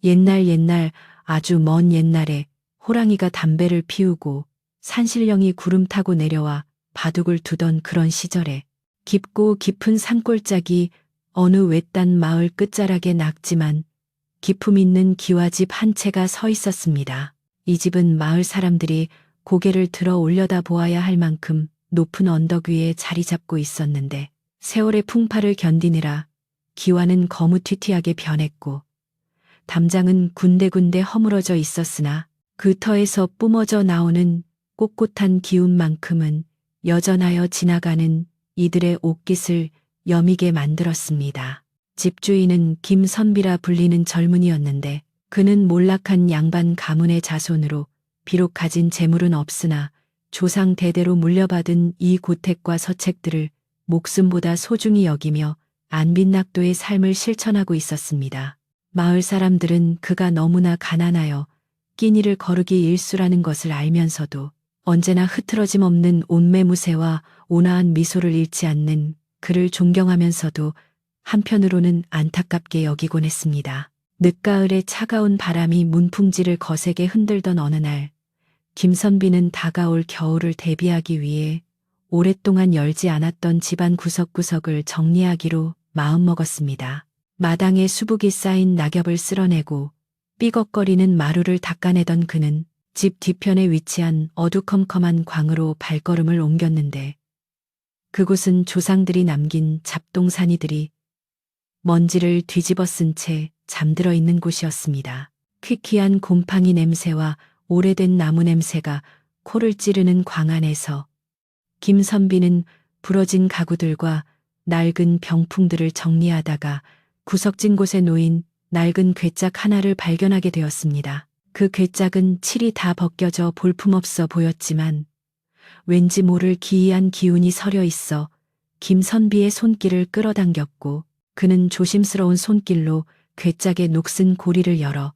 옛날 아주 먼 옛날에 호랑이가 담배를 피우고 산신령이 구름 타고 내려와 바둑을 두던 그런 시절에 깊고 깊은 산골짜기 어느 외딴 마을 끝자락에 낙지만 기품 있는 기와집 한 채가 서 있었습니다. 이 집은 마을 사람들이 고개를 들어 올려다 보아야 할 만큼 높은 언덕 위에 자리 잡고 있었는데 세월의 풍파를 견디느라 기와는 거무튀튀하게 변했고 담장은 군데군데 허물어져 있었으나 그 터에서 뿜어져 나오는 꼿꼿한 기운만큼은 여전하여 지나가는 이들의 옷깃을 여미게 만들었습니다. 집주인은 김선비라 불리는 젊은이였는데 그는 몰락한 양반 가문의 자손으로 비록 가진 재물은 없으나 조상 대대로 물려받은 이 고택과 서책들을 목숨보다 소중히 여기며 안빈낙도의 삶을 실천하고 있었습니다. 마을 사람들은 그가 너무나 가난하여 끼니를 거르기 일수라는 것을 알면서도 언제나 흐트러짐 없는 온매무새와 온화한 미소를 잃지 않는 그를 존경하면서도 한편으로는 안타깝게 여기곤 했습니다. 늦가을의 차가운 바람이 문풍지를 거세게 흔들던 어느 날 김선비는 다가올 겨울을 대비하기 위해 오랫동안 열지 않았던 집안 구석구석을 정리하기로 마음먹었습니다. 마당에 수북이 쌓인 낙엽을 쓸어내고 삐걱거리는 마루를 닦아내던 그는 집 뒤편에 위치한 어두컴컴한 광으로 발걸음을 옮겼는데 그곳은 조상들이 남긴 잡동사니들이 먼지를 뒤집어 쓴 채 잠들어 있는 곳이었습니다. 퀴퀴한 곰팡이 냄새와 오래된 나무 냄새가 코를 찌르는 광 안에서 김선비는 부러진 가구들과 낡은 병풍들을 정리하다가 구석진 곳에 놓인 낡은 괴짝 하나를 발견하게 되었습니다. 그 괴짝은 칠이 다 벗겨져 볼품없어 보였지만 왠지 모를 기이한 기운이 서려 있어 김선비의 손길을 끌어당겼고 그는 조심스러운 손길로 괴짝의 녹슨 고리를 열어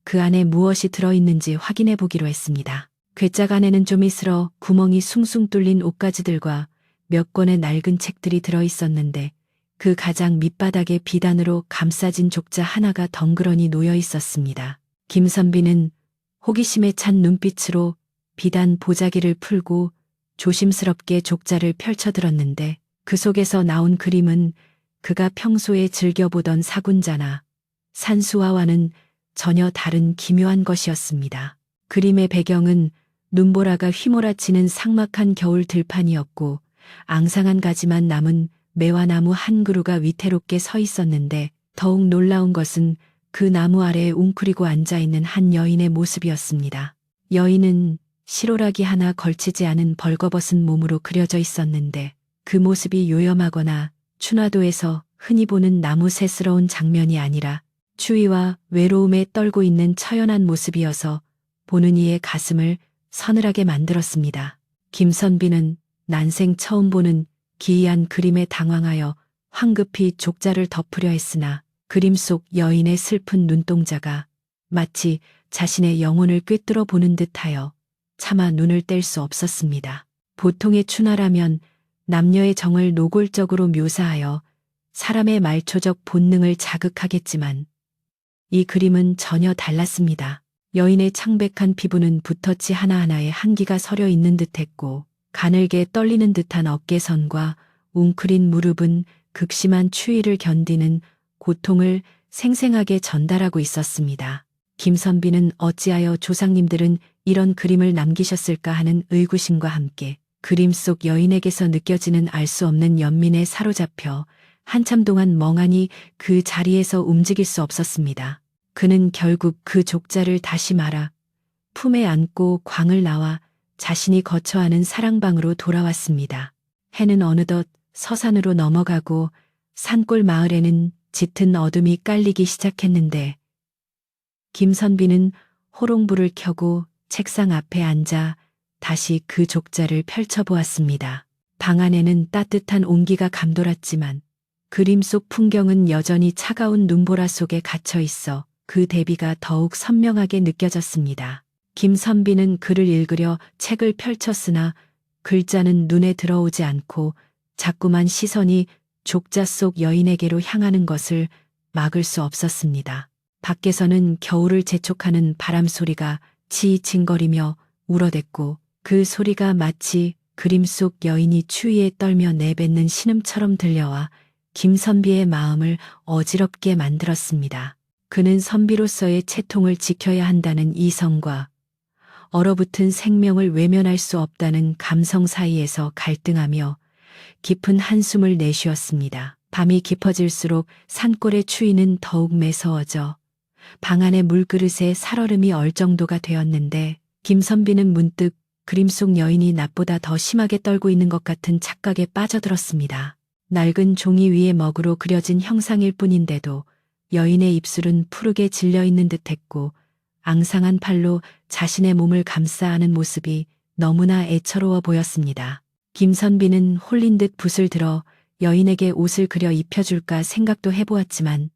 그 안에 무엇이 들어있는지 확인해 보기로 했습니다. 괴짝 안에는 좀 이슬어 구멍이 숭숭 뚫린 옷가지들과 몇 권의 낡은 책들이 들어있었는데 그 가장 밑바닥에 비단으로 감싸진 족자 하나가 덩그러니 놓여 있었습니다. 김선비는 호기심에 찬 눈빛으로 비단 보자기를 풀고 조심스럽게 족자를 펼쳐들었는데 그 속에서 나온 그림은 그가 평소에 즐겨보던 사군자나 산수화와는 전혀 다른 기묘한 것이었습니다. 그림의 배경은 눈보라가 휘몰아치는 삭막한 겨울 들판이었고 앙상한 가지만 남은 매화나무 한 그루가 위태롭게 서 있었는데 더욱 놀라운 것은 그 나무 아래에 웅크리고 앉아있는 한 여인의 모습이었습니다. 여인은 실오라기 하나 걸치지 않은 벌거벗은 몸으로 그려져 있었는데 그 모습이 요염하거나 춘화도에서 흔히 보는 나무새스러운 장면이 아니라 추위와 외로움에 떨고 있는 처연한 모습이어서 보는 이의 가슴을 서늘하게 만들었습니다. 김선비는 난생 처음 보는 기이한 그림에 당황하여 황급히 족자를 덮으려 했으나 그림 속 여인의 슬픈 눈동자가 마치 자신의 영혼을 꿰뚫어 보는 듯하여 차마 눈을 뗄 수 없었습니다. 보통의 춘화라면 남녀의 정을 노골적으로 묘사하여 사람의 말초적 본능을 자극하겠지만 이 그림은 전혀 달랐습니다. 여인의 창백한 피부는 붓터치 하나하나에 한기가 서려 있는 듯했고 가늘게 떨리는 듯한 어깨선과 웅크린 무릎은 극심한 추위를 견디는 고통을 생생하게 전달하고 있었습니다. 김선비는 어찌하여 조상님들은 이런 그림을 남기셨을까 하는 의구심과 함께 그림 속 여인에게서 느껴지는 알 수 없는 연민에 사로잡혀 한참 동안 멍하니 그 자리에서 움직일 수 없었습니다. 그는 결국 그 족자를 다시 말아 품에 안고 광을 나와 자신이 거처하는 사랑방으로 돌아왔습니다. 해는 어느덧 서산으로 넘어가고 산골 마을에는 짙은 어둠이 깔리기 시작했는데 김선비는 호롱불을 켜고 책상 앞에 앉아 다시 그 족자를 펼쳐보았습니다. 방 안에는 따뜻한 온기가 감돌았지만 그림 속 풍경은 여전히 차가운 눈보라 속에 갇혀 있어 그 대비가 더욱 선명하게 느껴졌습니다. 김선비는 글을 읽으려 책을 펼쳤으나 글자는 눈에 들어오지 않고 자꾸만 시선이 족자 속 여인에게로 향하는 것을 막을 수 없었습니다. 밖에서는 겨울을 재촉하는 바람 소리가 치이칭거리며 울어댔고 그 소리가 마치 그림 속 여인이 추위에 떨며 내뱉는 신음처럼 들려와 김선비의 마음을 어지럽게 만들었습니다. 그는 선비로서의 채통을 지켜야 한다는 이성과 얼어붙은 생명을 외면할 수 없다는 감성 사이에서 갈등하며 깊은 한숨을 내쉬었습니다. 밤이 깊어질수록 산골의 추위는 더욱 매서워져 방 안의 물그릇에 살얼음이 얼 정도가 되었는데 김선비는 문득 그림 속 여인이 낮보다 더 심하게 떨고 있는 것 같은 착각에 빠져들었습니다. 낡은 종이 위에 먹으로 그려진 형상일 뿐인데도 여인의 입술은 푸르게 질려 있는 듯했고 앙상한 팔로 자신의 몸을 감싸 안은 모습이 너무나 애처로워 보였습니다. 김선비는 홀린 듯 붓을 들어 여인에게 옷을 그려 입혀줄까 생각도 해보았지만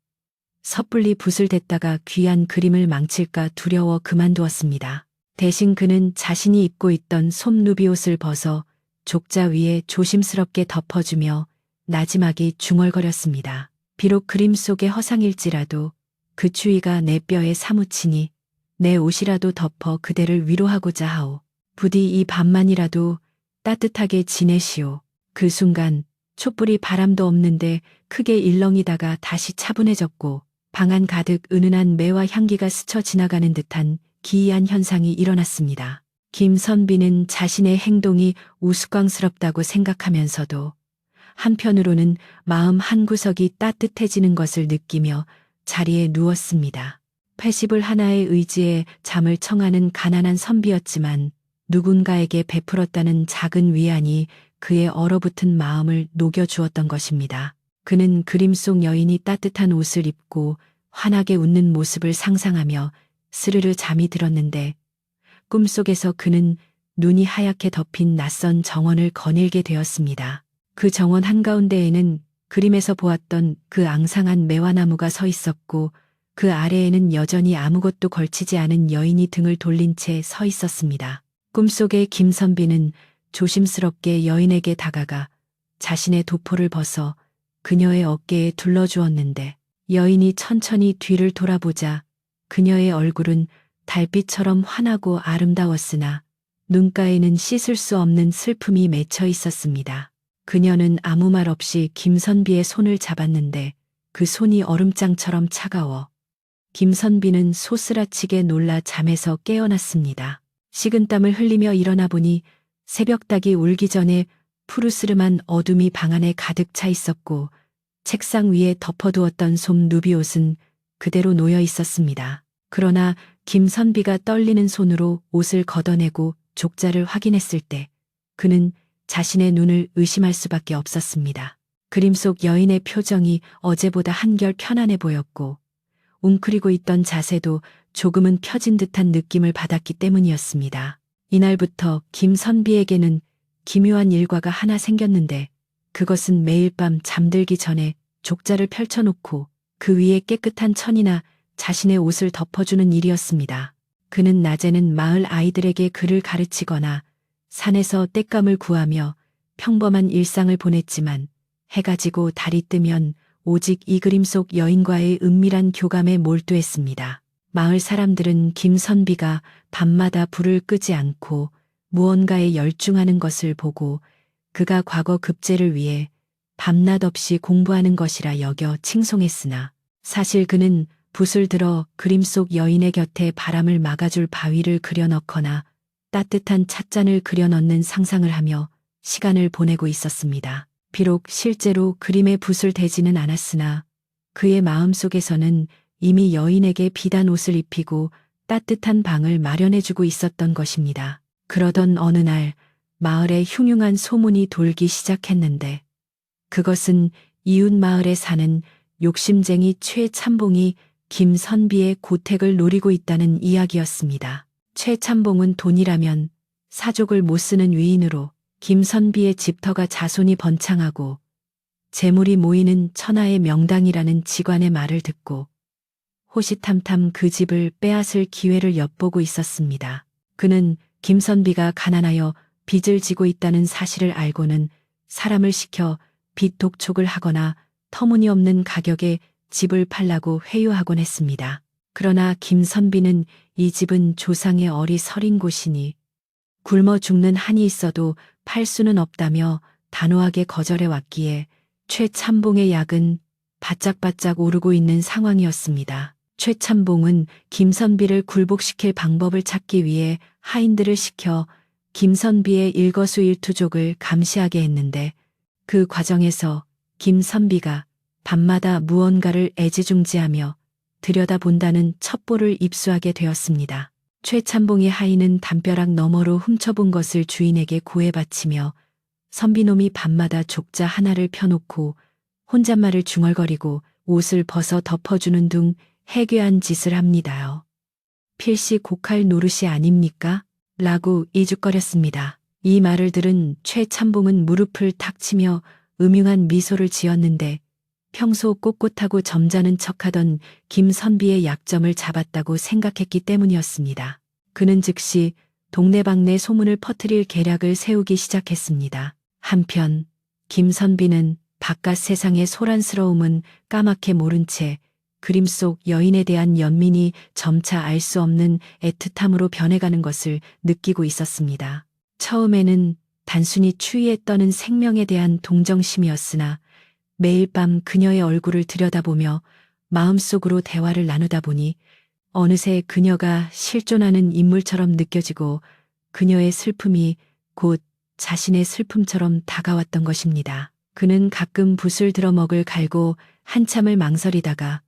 섣불리 붓을 댔다가 귀한 그림을 망칠까 두려워 그만두었습니다. 대신 그는 자신이 입고 있던 솜누비옷을 벗어 족자 위에 조심스럽게 덮어주며 나지막이 중얼거렸습니다. 비록 그림 속의 허상일지라도 그 추위가 내 뼈에 사무치니 내 옷이라도 덮어 그대를 위로하고자 하오. 부디 이 밤만이라도 따뜻하게 지내시오. 그 순간 촛불이 바람도 없는데 크게 일렁이다가 다시 차분해졌고 방 안 가득 은은한 매와 향기가 스쳐 지나가는 듯한 기이한 현상이 일어났습니다. 김선비는 자신의 행동이 우스꽝스럽다고 생각하면서도 한편으로는 마음 한구석이 따뜻해지는 것을 느끼며 자리에 누웠습니다. 패시블 하나의 의지에 잠을 청하는 가난한 선비였지만 누군가에게 베풀었다는 작은 위안이 그의 얼어붙은 마음을 녹여주었던 것입니다. 그는 그림 속 여인이 따뜻한 옷을 입고 환하게 웃는 모습을 상상하며 스르르 잠이 들었는데 꿈속에서 그는 눈이 하얗게 덮인 낯선 정원을 거닐게 되었습니다. 그 정원 한가운데에는 그림에서 보았던 그 앙상한 매화나무가 서 있었고 그 아래에는 여전히 아무것도 걸치지 않은 여인이 등을 돌린 채 서 있었습니다. 꿈속의 김선비는 조심스럽게 여인에게 다가가 자신의 도포를 벗어 그녀의 어깨에 둘러주었는데 여인이 천천히 뒤를 돌아보자 그녀의 얼굴은 달빛처럼 환하고 아름다웠으나 눈가에는 씻을 수 없는 슬픔이 맺혀 있었습니다. 그녀는 아무 말 없이 김선비의 손을 잡았는데 그 손이 얼음장처럼 차가워 김선비는 소스라치게 놀라 잠에서 깨어났습니다. 식은땀을 흘리며 일어나 보니 새벽닭이 울기 전에 푸르스름한 어둠이 방 안에 가득 차 있었고 책상 위에 덮어두었던 솜 누비옷은 그대로 놓여 있었습니다. 그러나 김선비가 떨리는 손으로 옷을 걷어내고 족자를 확인했을 때 그는 자신의 눈을 의심할 수밖에 없었습니다. 그림 속 여인의 표정이 어제보다 한결 편안해 보였고 웅크리고 있던 자세도 조금은 펴진 듯한 느낌을 받았기 때문이었습니다. 이날부터 김선비에게는 기묘한 일과가 하나 생겼는데 그것은 매일 밤 잠들기 전에 족자를 펼쳐놓고 그 위에 깨끗한 천이나 자신의 옷을 덮어주는 일이었습니다. 그는 낮에는 마을 아이들에게 글을 가르치거나 산에서 땔감을 구하며 평범한 일상을 보냈지만 해가 지고 달이 뜨면 오직 이 그림 속 여인과의 은밀한 교감에 몰두했습니다. 마을 사람들은 김선비가 밤마다 불을 끄지 않고 무언가에 열중하는 것을 보고 그가 과거 급제를 위해 밤낮 없이 공부하는 것이라 여겨 칭송했으나 사실 그는 붓을 들어 그림 속 여인의 곁에 바람을 막아줄 바위를 그려넣거나 따뜻한 찻잔을 그려넣는 상상을 하며 시간을 보내고 있었습니다. 비록 실제로 그림에 붓을 대지는 않았으나 그의 마음속에서는 이미 여인에게 비단 옷을 입히고 따뜻한 방을 마련해주고 있었던 것입니다. 그러던 어느 날 마을에 흉흉한 소문이 돌기 시작했는데 그것은 이웃 마을에 사는 욕심쟁이 최참봉이 김선비의 고택을 노리고 있다는 이야기였습니다. 최참봉은 돈이라면 사족을 못 쓰는 위인으로 김선비의 집터가 자손이 번창하고 재물이 모이는 천하의 명당이라는 직관의 말을 듣고 호시탐탐 그 집을 빼앗을 기회를 엿보고 있었습니다. 그는 김선비가 가난하여 빚을 지고 있다는 사실을 알고는 사람을 시켜 빚 독촉을 하거나 터무니없는 가격에 집을 팔라고 회유하곤 했습니다. 그러나 김선비는 이 집은 조상의 어리 서린 곳이니 굶어 죽는 한이 있어도 팔 수는 없다며 단호하게 거절해 왔기에 최참봉의 약은 바짝바짝 오르고 있는 상황이었습니다. 최참봉은 김선비를 굴복시킬 방법을 찾기 위해 하인들을 시켜 김선비의 일거수일투족을 감시하게 했는데 그 과정에서 김선비가 밤마다 무언가를 애지중지하며 들여다본다는 첩보를 입수하게 되었습니다. 최참봉의 하인은 담벼락 너머로 훔쳐본 것을 주인에게 고해 바치며 선비놈이 밤마다 족자 하나를 펴놓고 혼잣말을 중얼거리고 옷을 벗어 덮어주는 둥 해괴한 짓을 합니다요. 필시 고칼 노릇이 아닙니까? 라고 이죽거렸습니다. 이 말을 들은 최참봉은 무릎을 탁 치며 음흉한 미소를 지었는데 평소 꼿꼿하고 점잖은 척하던 김선비의 약점을 잡았다고 생각했기 때문이었습니다. 그는 즉시 동네방네 소문을 퍼뜨릴 계략을 세우기 시작했습니다. 한편 김선비는 바깥 세상의 소란스러움은 까맣게 모른 채 그림 속 여인에 대한 연민이 점차 알 수 없는 애틋함으로 변해가는 것을 느끼고 있었습니다. 처음에는 단순히 추위에 떠는 생명에 대한 동정심이었으나 매일 밤 그녀의 얼굴을 들여다보며 마음속으로 대화를 나누다 보니 어느새 그녀가 실존하는 인물처럼 느껴지고 그녀의 슬픔이 곧 자신의 슬픔처럼 다가왔던 것입니다. 그는 가끔 붓을 들어 먹을 갈고 한참을 망설이다가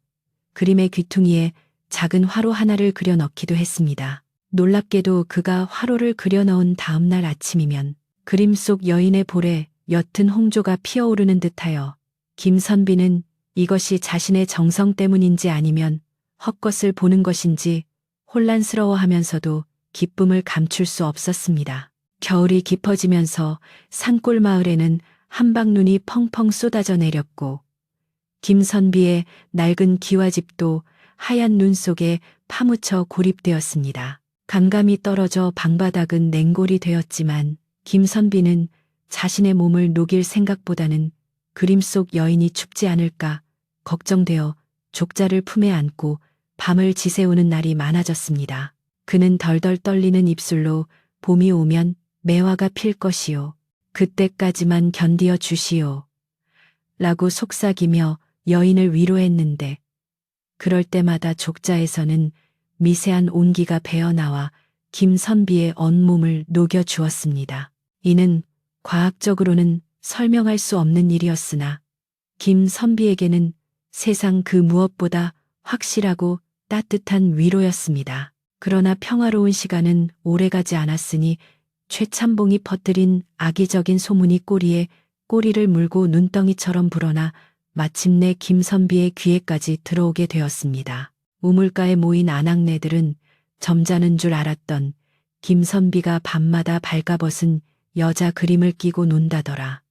그림의 귀퉁이에 작은 화로 하나를 그려 넣기도 했습니다. 놀랍게도 그가 화로를 그려 넣은 다음 날 아침이면 그림 속 여인의 볼에 옅은 홍조가 피어오르는 듯하여 김선비는 이것이 자신의 정성 때문인지 아니면 헛것을 보는 것인지 혼란스러워하면서도 기쁨을 감출 수 없었습니다. 겨울이 깊어지면서 산골 마을에는 한방눈이 펑펑 쏟아져 내렸고 김선비의 낡은 기와집도 하얀 눈 속에 파묻혀 고립되었습니다. 감감이 떨어져 방바닥은 냉골이 되었지만 김선비는 자신의 몸을 녹일 생각보다는 그림 속 여인이 춥지 않을까 걱정되어 족자를 품에 안고 밤을 지새우는 날이 많아졌습니다. 그는 덜덜 떨리는 입술로 봄이 오면 매화가 필 것이요. 그때까지만 견디어 주시오. 라고 속삭이며 여인을 위로했는데 그럴 때마다 족자에서는 미세한 온기가 배어나와 김선비의 온몸을 녹여 주었습니다. 이는 과학적으로는 설명할 수 없는 일이었으나 김선비에게는 세상 그 무엇보다 확실하고 따뜻한 위로였습니다. 그러나 평화로운 시간은 오래가지 않았으니 최참봉이 퍼뜨린 악의적인 소문이 꼬리에 꼬리를 물고 눈덩이처럼 불어나 마침내 김선비의 귀에까지 들어오게 되었습니다. 우물가에 모인 아낙네들은 점잖은 줄 알았던 김선비가 밤마다 발가벗은 여자 그림을 끼고 논다더라.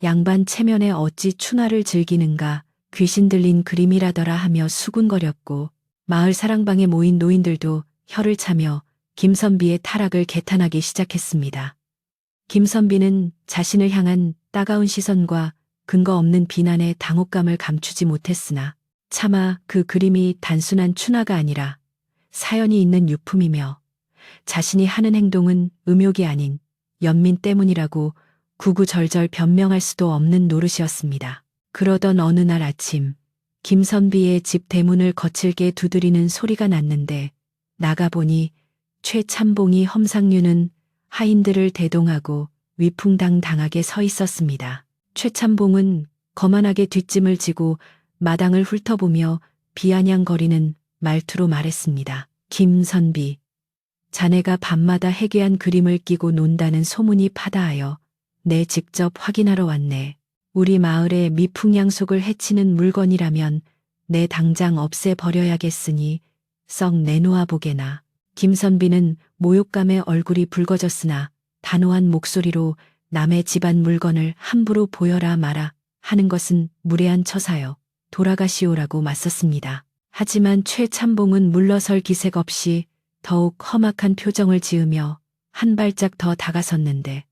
양반 체면에 어찌 춘화를 즐기는가 귀신 들린 그림이라더라 하며 수군거렸고 마을 사랑방에 모인 노인들도 혀를 차며 김선비의 타락을 개탄하기 시작했습니다. 김선비는 자신을 향한 따가운 시선과 근거 없는 비난에 당혹감을 감추지 못했으나 차마 그 그림이 단순한 춘화가 아니라 사연이 있는 유품이며 자신이 하는 행동은 음욕이 아닌 연민 때문이라고 구구절절 변명할 수도 없는 노릇이었습니다. 그러던 어느 날 아침 김선비의 집 대문을 거칠게 두드리는 소리가 났는데 나가보니 최참봉이 험상류는 하인들을 대동하고 위풍당당하게 서 있었습니다. 최참봉은 거만하게 뒷짐을 지고 마당을 훑어보며 비아냥거리는 말투로 말했습니다. 김선비, 자네가 밤마다 해괴한 그림을 끼고 논다는 소문이 파다하여 내 직접 확인하러 왔네. 우리 마을의 미풍양속을 해치는 물건이라면 내 당장 없애버려야겠으니 썩 내놓아 보게나. 김선비는 모욕감에 얼굴이 붉어졌으나 단호한 목소리로 남의 집안 물건을 함부로 보여라 마라 하는 것은 무례한 처사여 돌아가시오라고 맞섰습니다. 하지만 최참봉은 물러설 기색 없이 더욱 험악한 표정을 지으며 한 발짝 더 다가섰는데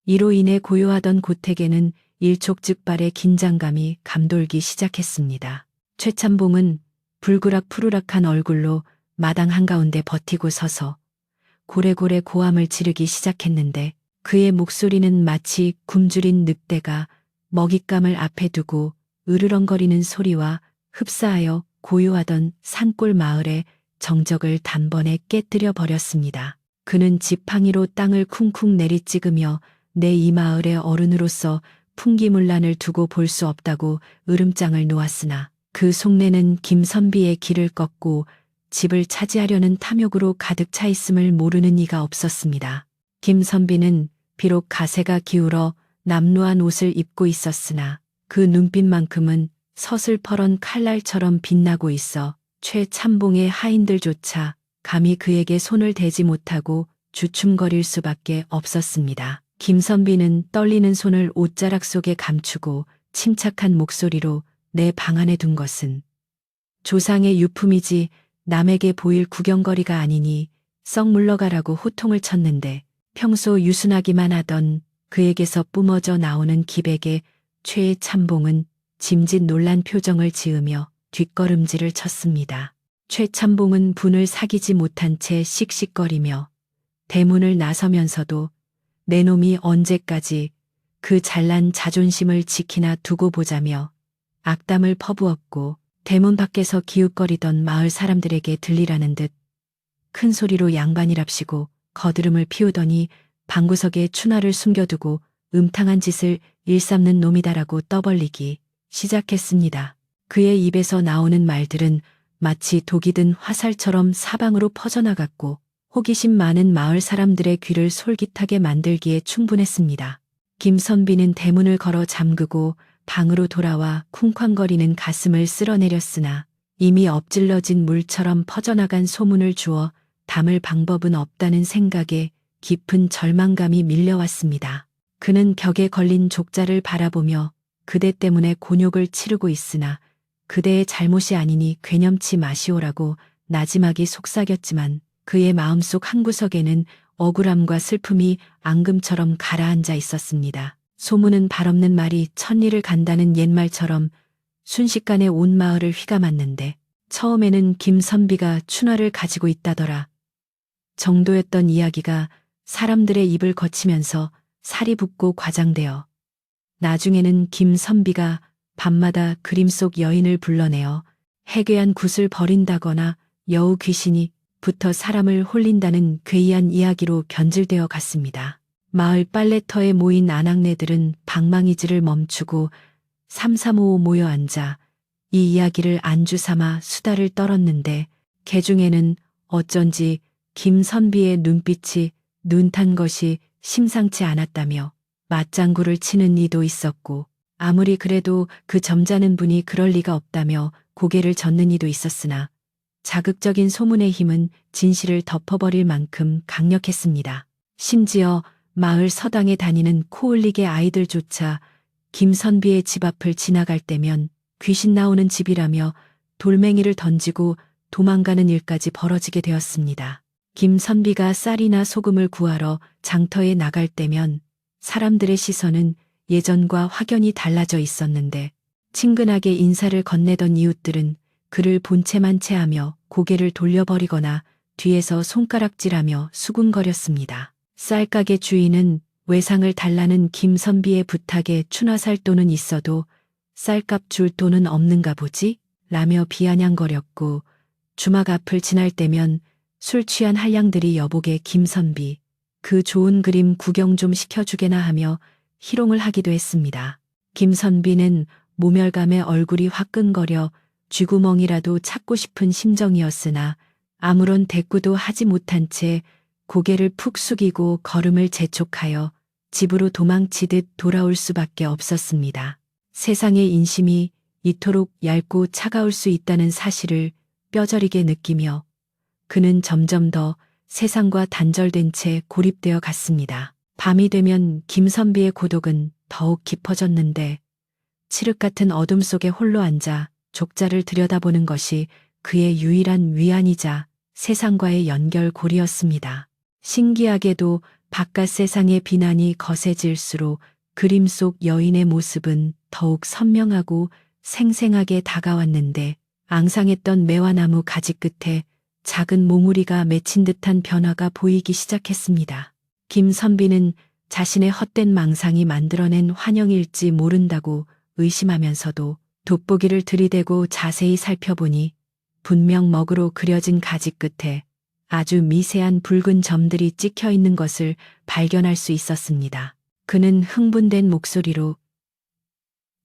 이로 인해 고요하던 고택에는 일촉즉발의 긴장감이 감돌기 시작했습니다. 최참봉은 불그락푸르락한 얼굴로 마당 한가운데 버티고 서서 고래고래 고함을 지르기 시작했는데 그의 목소리는 마치 굶주린 늑대가 먹잇감을 앞에 두고 으르렁거리는 소리와 흡사하여 고요하던 산골 마을의 정적을 단번에 깨뜨려 버렸습니다. 그는 지팡이로 땅을 쿵쿵 내리찍으며 내 이 마을의 어른으로서 풍기문란을 두고 볼 수 없다고 으름장을 놓았으나 그 속내는 김선비의 길을 꺾고 집을 차지하려는 탐욕으로 가득 차 있음을 모르는 이가 없었습니다. 김선비는 비록 가세가 기울어 남루한 옷을 입고 있었으나 그 눈빛만큼은 서슬퍼런 칼날처럼 빛나고 있어 최참봉의 하인들조차 감히 그에게 손을 대지 못하고 주춤거릴 수밖에 없었습니다. 김선비는 떨리는 손을 옷자락 속에 감추고 침착한 목소리로 내 방 안에 둔 것은 조상의 유품이지 남에게 보일 구경거리가 아니니 썩 물러가라고 호통을 쳤는데 평소 유순하기만 하던 그에게서 뿜어져 나오는 기백의 최의 참봉은 짐짓 놀란 표정을 지으며 뒷걸음질을 쳤습니다. 최참봉은 분을 사귀지 못한 채 씩씩거리며 대문을 나서면서도 내 놈이 언제까지 그 잘난 자존심을 지키나 두고 보자며 악담을 퍼부었고 대문 밖에서 기웃거리던 마을 사람들에게 들리라는 듯 큰 소리로 양반이랍시고 거드름을 피우더니 방구석에 추나를 숨겨두고 음탕한 짓을 일삼는 놈이다라고 떠벌리기 시작했습니다. 그의 입에서 나오는 말들은 마치 독이 든 화살처럼 사방으로 퍼져나갔고 호기심 많은 마을 사람들의 귀를 솔깃하게 만들기에 충분했습니다. 김선비는 대문을 걸어 잠그고 방으로 돌아와 쿵쾅거리는 가슴을 쓸어내렸으나 이미 엎질러진 물처럼 퍼져나간 소문을 주어 담을 방법은 없다는 생각에 깊은 절망감이 밀려왔습니다. 그는 벽에 걸린 족자를 바라보며 그대 때문에 곤욕을 치르고 있으나 그대의 잘못이 아니니 괴념치 마시오라고 나지막이 속삭였지만 그의 마음속 한구석에는 억울함과 슬픔이 앙금처럼 가라앉아 있었습니다. 소문은 발없는 말이 천리를 간다는 옛말처럼 순식간에 온 마을을 휘감았는데 처음에는 김선비가 춘화를 가지고 있다더라 정도였던 이야기가 사람들의 입을 거치면서 살이 붙고 과장되어 나중에는 김선비가 밤마다 그림 속 여인을 불러내어 해괴한 굿을 벌인다거나 여우 귀신이 붙어 사람을 홀린다는 괴이한 이야기로 변질되어 갔습니다. 마을 빨래터에 모인 아낙네들은 방망이질을 멈추고 삼삼오오 모여 앉아 이 이야기를 안주 삼아 수다를 떨었는데 개중에는 어쩐지 김선비의 눈빛이 눈탄 것이 심상치 않았다며 맞장구를 치는 이도 있었고 아무리 그래도 그 점잖은 분이 그럴 리가 없다며 고개를 젓는 이도 있었으나 자극적인 소문의 힘은 진실을 덮어버릴 만큼 강력했습니다. 심지어 마을 서당에 다니는 코흘리게 아이들조차 김선비의 집 앞을 지나갈 때면 귀신 나오는 집이라며 돌멩이를 던지고 도망가는 일까지 벌어지게 되었습니다. 김선비가 쌀이나 소금을 구하러 장터에 나갈 때면 사람들의 시선은 예전과 확연히 달라져 있었는데 친근하게 인사를 건네던 이웃들은 그를 본체만 체하며 고개를 돌려버리거나 뒤에서 손가락질하며 수군거렸습니다. 쌀가게 주인은 외상을 달라는 김선비의 부탁에 춘화살 돈은 있어도 쌀값 줄 돈은 없는가 보지? 라며 비아냥거렸고 주막 앞을 지날 때면 술 취한 한량들이 여보게 김선비 그 좋은 그림 구경 좀 시켜주게나 하며 희롱을 하기도 했습니다. 김선비는 모멸감에 얼굴이 화끈거려 쥐구멍이라도 찾고 싶은 심정이었으나 아무런 대꾸도 하지 못한 채 고개를 푹 숙이고 걸음을 재촉하여 집으로 도망치듯 돌아올 수밖에 없었습니다. 세상의 인심이 이토록 얇고 차가울 수 있다는 사실을 뼈저리게 느끼며 그는 점점 더 세상과 단절된 채 고립되어 갔습니다. 밤이 되면 김선비의 고독은 더욱 깊어졌는데 칠흑 같은 어둠 속에 홀로 앉아 족자를 들여다보는 것이 그의 유일한 위안이자 세상과의 연결고리였습니다. 신기하게도 바깥 세상의 비난이 거세질수록 그림 속 여인의 모습은 더욱 선명하고 생생하게 다가왔는데 앙상했던 매화나무 가지 끝에 작은 몽우리가 맺힌 듯한 변화가 보이기 시작했습니다. 김선비는 자신의 헛된 망상이 만들어낸 환영일지 모른다고 의심하면서도 돋보기를 들이대고 자세히 살펴보니 분명 먹으로 그려진 가지 끝에 아주 미세한 붉은 점들이 찍혀 있는 것을 발견할 수 있었습니다. 그는 흥분된 목소리로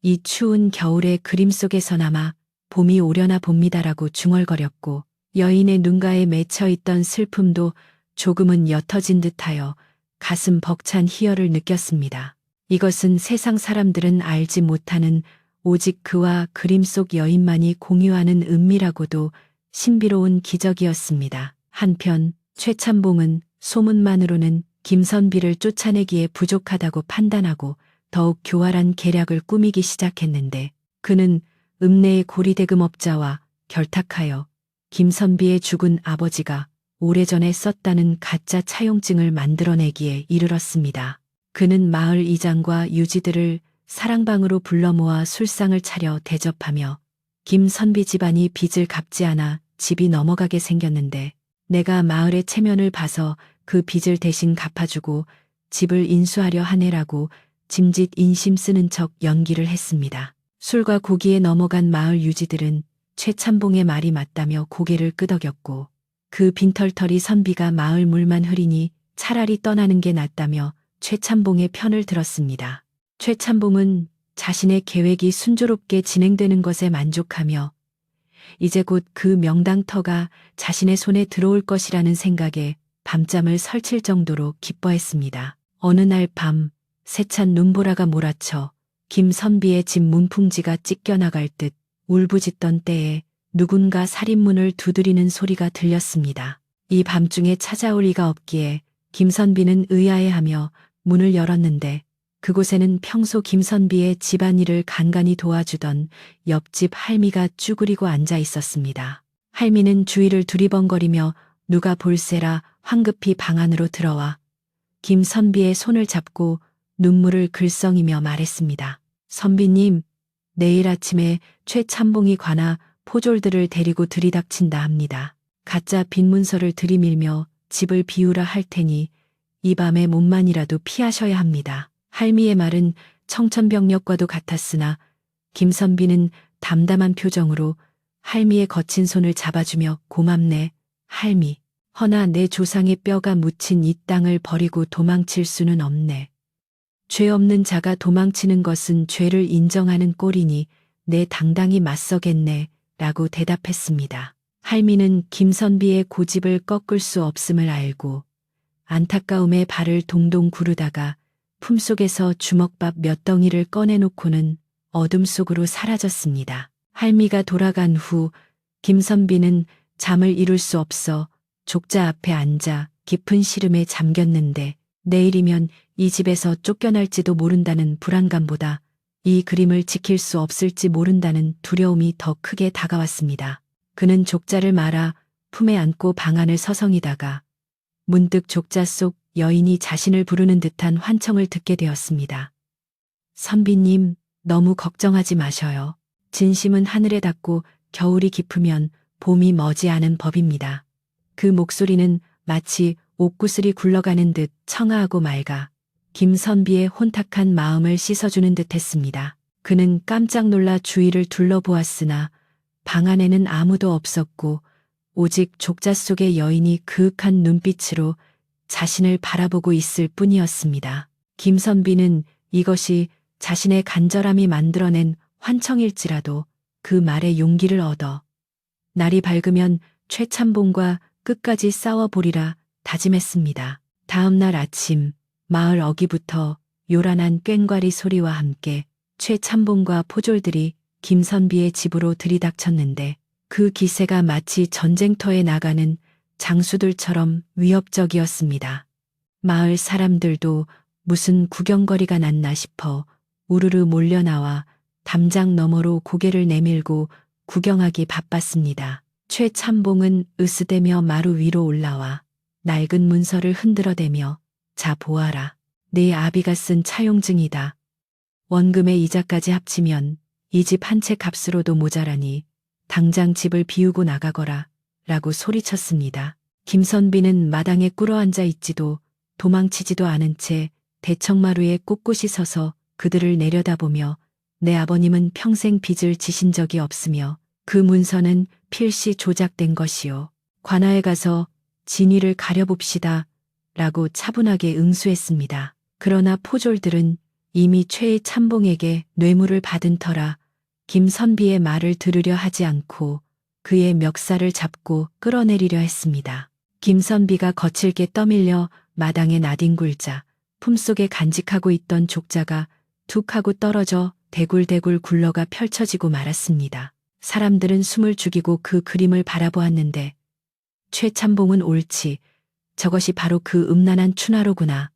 이 추운 겨울의 그림 속에서나마 봄이 오려나 봅니다라고 중얼거렸고 여인의 눈가에 맺혀 있던 슬픔도 조금은 옅어진 듯하여 가슴 벅찬 희열을 느꼈습니다. 이것은 세상 사람들은 알지 못하는 오직 그와 그림 속 여인만이 공유하는 은밀하고도 신비로운 기적이었습니다. 한편 최찬봉은 소문만으로는 김선비를 쫓아내기에 부족하다고 판단하고 더욱 교활한 계략을 꾸미기 시작했는데 그는 읍내의 고리대금업자와 결탁하여 김선비의 죽은 아버지가 오래전에 썼다는 가짜 차용증을 만들어내기에 이르렀습니다. 그는 마을 이장과 유지들을 사랑방으로 불러 모아 술상을 차려 대접하며 김선비 집안이 빚을 갚지 않아 집이 넘어가게 생겼는데 내가 마을의 체면을 봐서 그 빚을 대신 갚아주고 집을 인수하려 하네라고 짐짓 인심 쓰는 척 연기를 했습니다. 술과 고기에 넘어간 마을 유지들은 최찬봉의 말이 맞다며 고개를 끄덕였고 그 빈털터리 선비가 마을 물만 흐리니 차라리 떠나는 게 낫다며 최찬봉의 편을 들었습니다. 최찬봉은 자신의 계획이 순조롭게 진행되는 것에 만족하며 이제 곧 그 명당터가 자신의 손에 들어올 것이라는 생각에 밤잠을 설칠 정도로 기뻐했습니다. 어느 날 밤 세찬 눈보라가 몰아쳐 김선비의 집 문풍지가 찢겨나갈 듯 울부짖던 때에 누군가 살인문을 두드리는 소리가 들렸습니다. 이 밤중에 찾아올 리가 없기에 김선비는 의아해하며 문을 열었는데 그곳에는 평소 김선비의 집안일을 간간히 도와주던 옆집 할미가 쭈그리고 앉아 있었습니다. 할미는 주위를 두리번거리며 누가 볼세라 황급히 방 안으로 들어와 김선비의 손을 잡고 눈물을 글썽이며 말했습니다. 선비님, 내일 아침에 최찬봉이 관아 포졸들을 데리고 들이닥친다 합니다. 가짜 빈문서를 들이밀며 집을 비우라 할 테니 이 밤에 몸만이라도 피하셔야 합니다. 할미의 말은 청천벽력과도 같았으나 김선비는 담담한 표정으로 할미의 거친 손을 잡아주며 고맙네, 할미. 허나 내 조상의 뼈가 묻힌 이 땅을 버리고 도망칠 수는 없네. 죄 없는 자가 도망치는 것은 죄를 인정하는 꼴이니 내 당당히 맞서겠네 라고 대답했습니다. 할미는 김선비의 고집을 꺾을 수 없음을 알고 안타까움에 발을 동동 구르다가 품속에서 주먹밥 몇 덩이를 꺼내놓고는 어둠 속으로 사라졌습니다. 할미가 돌아간 후 김선비는 잠을 이룰 수 없어 족자 앞에 앉아 깊은 시름에 잠겼는데 내일이면 이 집에서 쫓겨날지도 모른다는 불안감보다 이 그림을 지킬 수 없을지 모른다는 두려움이 더 크게 다가왔습니다. 그는 족자를 말아 품에 안고 방 안을 서성이다가 문득 족자 속 여인이 자신을 부르는 듯한 환청을 듣게 되었습니다. 선비님, 너무 걱정하지 마셔요. 진심은 하늘에 닿고 겨울이 깊으면 봄이 머지않은 법입니다. 그 목소리는 마치 옥구슬이 굴러가는 듯 청아하고 맑아 김선비의 혼탁한 마음을 씻어주는 듯 했습니다. 그는 깜짝 놀라 주위를 둘러보았으나 방 안에는 아무도 없었고 오직 족자 속의 여인이 그윽한 눈빛으로 자신을 바라보고 있을 뿐이었습니다. 김선비는 이것이 자신의 간절함이 만들어낸 환청일지라도 그 말에 용기를 얻어 날이 밝으면 최찬봉과 끝까지 싸워보리라 다짐했습니다. 다음 날 아침 마을 어귀부터 요란한 꽹과리 소리와 함께 최찬봉과 포졸들이 김선비의 집으로 들이닥쳤는데 그 기세가 마치 전쟁터에 나가는 장수들처럼 위협적이었습니다. 마을 사람들도 무슨 구경거리가 났나 싶어 우르르 몰려나와 담장 너머로 고개를 내밀고 구경하기 바빴습니다. 최찬봉은 으스대며 마루 위로 올라와 낡은 문서를 흔들어대며 자 보아라. 네 아비가 쓴 차용증이다. 원금의 이자까지 합치면 이 집 한 채 값으로도 모자라니 당장 집을 비우고 나가거라 라고 소리쳤습니다. 김선비는 마당에 꿇어앉아 있지도 도망치지도 않은 채 대청마루에 꼿꼿이 서서 그들을 내려다보며 내 아버님은 평생 빚을 지신 적이 없으며 그 문서는 필시 조작된 것이요. 관아에 가서 진위를 가려봅시다 라고 차분하게 응수했습니다. 그러나 포졸들은 이미 최의 참봉에게 뇌물을 받은 터라 김선비의 말을 들으려 하지 않고 그의 멱살을 잡고 끌어내리려 했습니다. 김선비가 거칠게 떠밀려 마당에 나뒹굴자 품속에 간직하고 있던 족자가 툭 하고 떨어져 대굴대굴 굴러가 펼쳐지고 말았습니다. 사람들은 숨을 죽이고 그 그림을 바라보았는데 최참봉은 옳지, 저것이 바로 그 음란한 춘하로구나.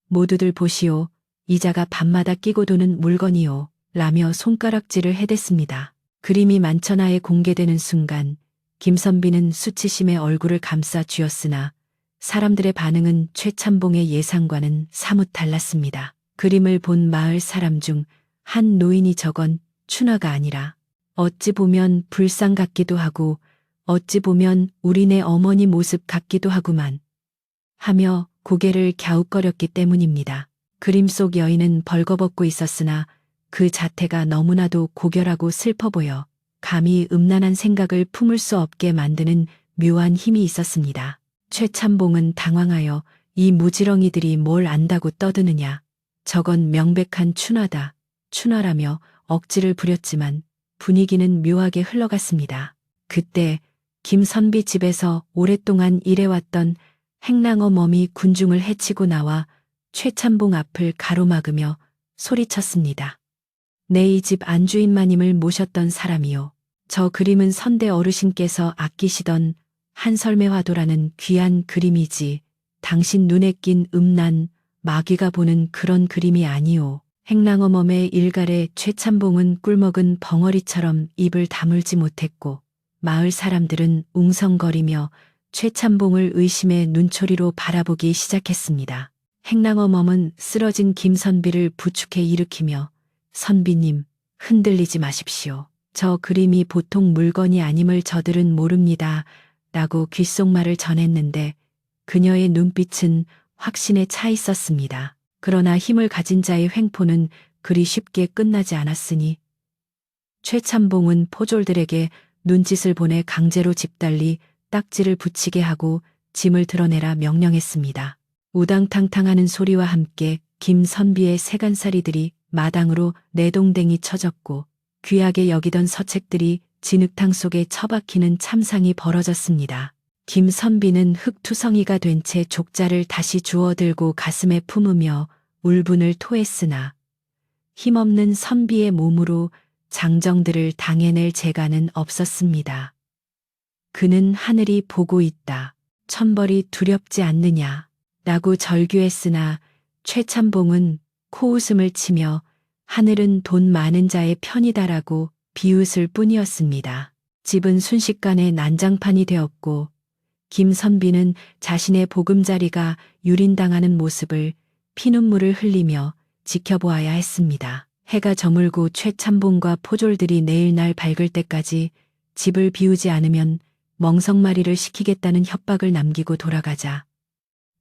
모두들 보시오. 이자가 밤마다 끼고 도는 물건이요. 라며 손가락질을 해댔습니다. 그림이 만천하에 공개되는 순간 김선비는 수치심에 얼굴을 감싸 쥐었으나 사람들의 반응은 최참봉의 예상과는 사뭇 달랐습니다. 그림을 본 마을 사람 중 한 노인이 저건 춘하가 아니라 어찌 보면 불상 같기도 하고 어찌 보면 우리네 어머니 모습 같기도 하구만 하며 고개를 갸웃거렸기 때문입니다. 그림 속 여인은 벌거벗고 있었으나 그 자태가 너무나도 고결하고 슬퍼 보여 감히 음란한 생각을 품을 수 없게 만드는 묘한 힘이 있었습니다. 최참봉은 당황하여 이 무지렁이들이 뭘 안다고 떠드느냐. 저건 명백한 춘하다. 춘하라며 억지를 부렸지만 분위기는 묘하게 흘러갔습니다. 그때 김선비 집에서 오랫동안 일해왔던 행랑어 멈이 군중을 해치고 나와 최참봉 앞을 가로막으며 소리쳤습니다. 내 이 집 안주인 마님을 모셨던 사람이요. 저 그림은 선대 어르신께서 아끼시던 한설매화도라는 귀한 그림이지 당신 눈에 낀 음란 마귀가 보는 그런 그림이 아니오. 행랑어 멈의 일갈에 최참봉은 꿀먹은 벙어리처럼 입을 다물지 못했고 마을 사람들은 웅성거리며 최참봉을 의심의 눈초리로 바라보기 시작했습니다. 행랑어 멈은 쓰러진 김선비를 부축해 일으키며 선비님, 흔들리지 마십시오. 저 그림이 보통 물건이 아님을 저들은 모릅니다. 라고 귓속말을 전했는데 그녀의 눈빛은 확신에 차 있었습니다. 그러나 힘을 가진 자의 횡포는 그리 쉽게 끝나지 않았으니 최참봉은 포졸들에게 눈짓을 보내 강제로 집달리 딱지를 붙이게 하고 짐을 드러내라 명령했습니다. 우당탕탕하는 소리와 함께 김선비의 세간살이들이 마당으로 내동댕이 쳐졌고 귀하게 여기던 서책들이 진흙탕 속에 처박히는 참상이 벌어졌습니다. 김선비는 흙투성이가 된 채 족자를 다시 주워들고 가슴에 품으며 울분을 토했으나 힘없는 선비의 몸으로 장정들을 당해낼 재간은 없었습니다. 그는 하늘이 보고 있다. 천벌이 두렵지 않느냐 라고 절규했으나 최참봉은 코웃음을 치며 하늘은 돈 많은 자의 편이다라고 비웃을 뿐이었습니다. 집은 순식간에 난장판이 되었고 김선비는 자신의 보금자리가 유린당하는 모습을 피눈물을 흘리며 지켜보아야 했습니다. 해가 저물고 최참봉과 포졸들이 내일 날 밝을 때까지 집을 비우지 않으면 멍석마리를 시키겠다는 협박을 남기고 돌아가자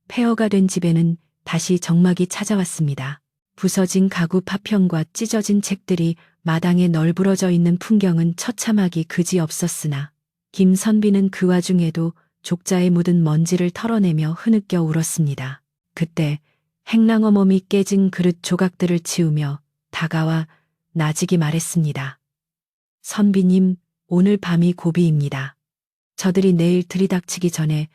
폐허가 된 집에는 다시 정막이 찾아왔습니다. 부서진 가구 파편과 찢어진 책들이 마당에 널브러져 있는 풍경은 처참하기 그지없었으나 김선비는 그 와중에도 족자에 묻은 먼지를 털어내며 흐느껴 울었습니다. 그때 행랑어 멈이 깨진 그릇 조각들을 치우며 다가와 나직이 말했습니다. 선비님, 오늘 밤이 고비입니다. 저들이 내일 들이닥치기 전에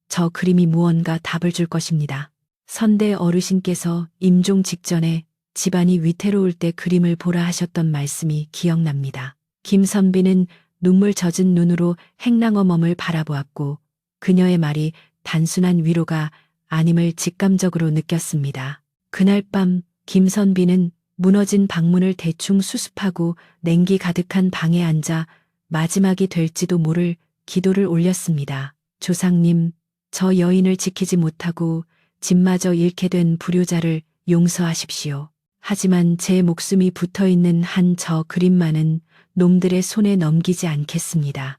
저 그림이 무언가 답을 줄 것입니다. 선대 어르신께서 임종 직전에 집안이 위태로울 때 그림을 보라 하셨던 말씀이 기억납니다. 김선비는 눈물 젖은 눈으로 행랑어 멈을 바라보았고 그녀의 말이 단순한 위로가 아님을 직감적으로 느꼈습니다. 그날 밤 김선비는 무너진 방문을 대충 수습하고 냉기 가득한 방에 앉아 마지막이 될지도 모를 기도를 올렸습니다. 조상님, 저 여인을 지키지 못하고 집마저 잃게 된 불효자를 용서하십시오. 하지만 제 목숨이 붙어있는 한 저 그림만은 놈들의 손에 넘기지 않겠습니다.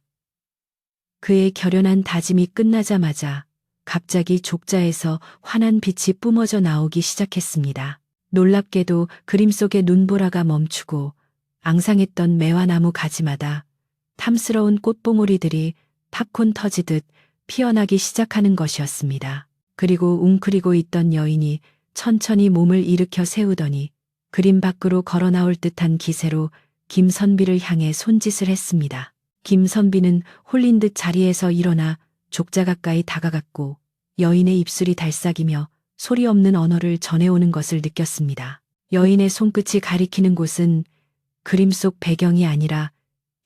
그의 결연한 다짐이 끝나자마자 갑자기 족자에서 환한 빛이 뿜어져 나오기 시작했습니다. 놀랍게도 그림 속의 눈보라가 멈추고 앙상했던 매화나무 가지마다 탐스러운 꽃봉오리들이 팝콘 터지듯 피어나기 시작하는 것이었습니다. 그리고 웅크리고 있던 여인이 천천히 몸을 일으켜 세우더니 그림 밖으로 걸어 나올 듯한 기세로 김선비를 향해 손짓을 했습니다. 김선비는 홀린 듯 자리에서 일어나 족자 가까이 다가갔고 여인의 입술이 달싹이며 소리 없는 언어를 전해오는 것을 느꼈습니다. 여인의 손끝이 가리키는 곳은 그림 속 배경이 아니라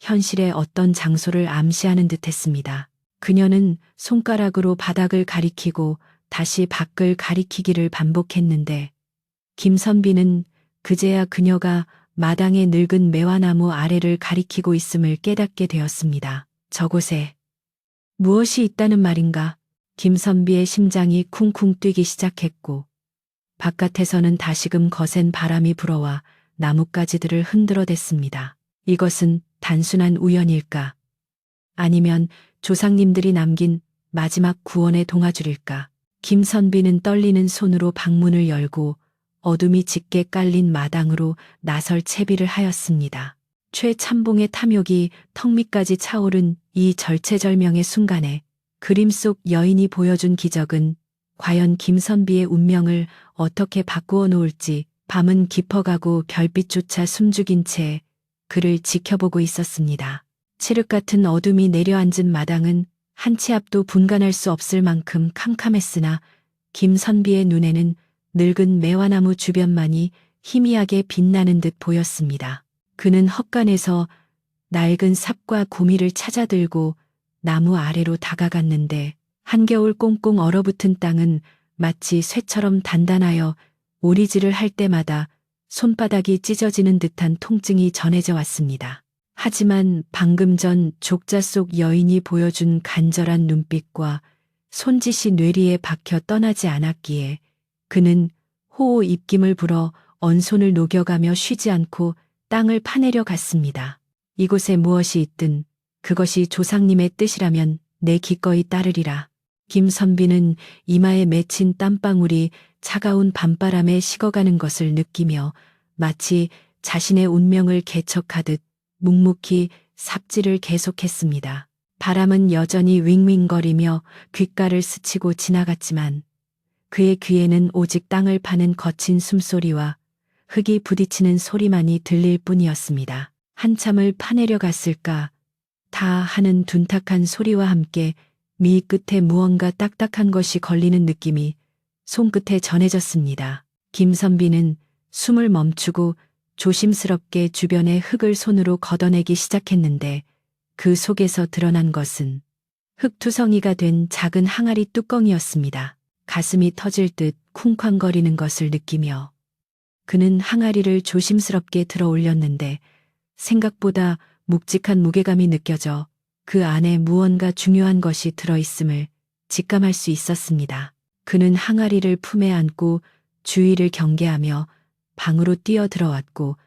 현실의 어떤 장소를 암시하는 듯했습니다. 그녀는 손가락으로 바닥을 가리키고 다시 밖을 가리키기를 반복했는데 김선비는 그제야 그녀가 마당의 늙은 매화나무 아래를 가리키고 있음을 깨닫게 되었습니다. 저곳에 무엇이 있다는 말인가? 김선비의 심장이 쿵쿵 뛰기 시작했고 바깥에서는 다시금 거센 바람이 불어와 나뭇가지들을 흔들어댔습니다. 이것은 단순한 우연일까? 아니면 조상님들이 남긴 마지막 구원의 동아줄일까? 김선비는 떨리는 손으로 방문을 열고 어둠이 짙게 깔린 마당으로 나설 채비를 하였습니다. 최참봉의 탐욕이 턱 밑까지 차오른 이 절체절명의 순간에 그림 속 여인이 보여준 기적은 과연 김선비의 운명을 어떻게 바꾸어 놓을지 밤은 깊어가고 별빛조차 숨죽인 채 그를 지켜보고 있었습니다. 칠흑 같은 어둠이 내려앉은 마당은 한 치 앞도 분간할 수 없을 만큼 캄캄했으나 김선비의 눈에는 늙은 매화나무 주변만이 희미하게 빛나는 듯 보였습니다. 그는 헛간에서 낡은 삽과 고미를 찾아들고 나무 아래로 다가갔는데 한겨울 꽁꽁 얼어붙은 땅은 마치 쇠처럼 단단하여 오리질을 할 때마다 손바닥이 찢어지는 듯한 통증이 전해져 왔습니다. 하지만 방금 전 족자 속 여인이 보여준 간절한 눈빛과 손짓이 뇌리에 박혀 떠나지 않았기에 그는 호호 입김을 불어 언손을 녹여가며 쉬지 않고 땅을 파내려 갔습니다. 이곳에 무엇이 있든 그것이 조상님의 뜻이라면 내 기꺼이 따르리라. 김선비는 이마에 맺힌 땀방울이 차가운 밤바람에 식어가는 것을 느끼며 마치 자신의 운명을 개척하듯 묵묵히 삽질을 계속했습니다. 바람은 여전히 윙윙거리며 귓가를 스치고 지나갔지만 그의 귀에는 오직 땅을 파는 거친 숨소리와 흙이 부딪히는 소리만이 들릴 뿐이었습니다. 한참을 파내려 갔을까 다 하는 둔탁한 소리와 함께 미 끝에 무언가 딱딱한 것이 걸리는 느낌이 손끝에 전해졌습니다. 김선비는 숨을 멈추고 조심스럽게 주변의 흙을 손으로 걷어내기 시작했는데 그 속에서 드러난 것은 흙투성이가 된 작은 항아리 뚜껑이었습니다. 가슴이 터질 듯 쿵쾅거리는 것을 느끼며 그는 항아리를 조심스럽게 들어 올렸는데 생각보다 묵직한 무게감이 느껴져 그 안에 무언가 중요한 것이 들어있음을 직감할 수 있었습니다. 그는 항아리를 품에 안고 주위를 경계하며 방으로 뛰어 들어왔고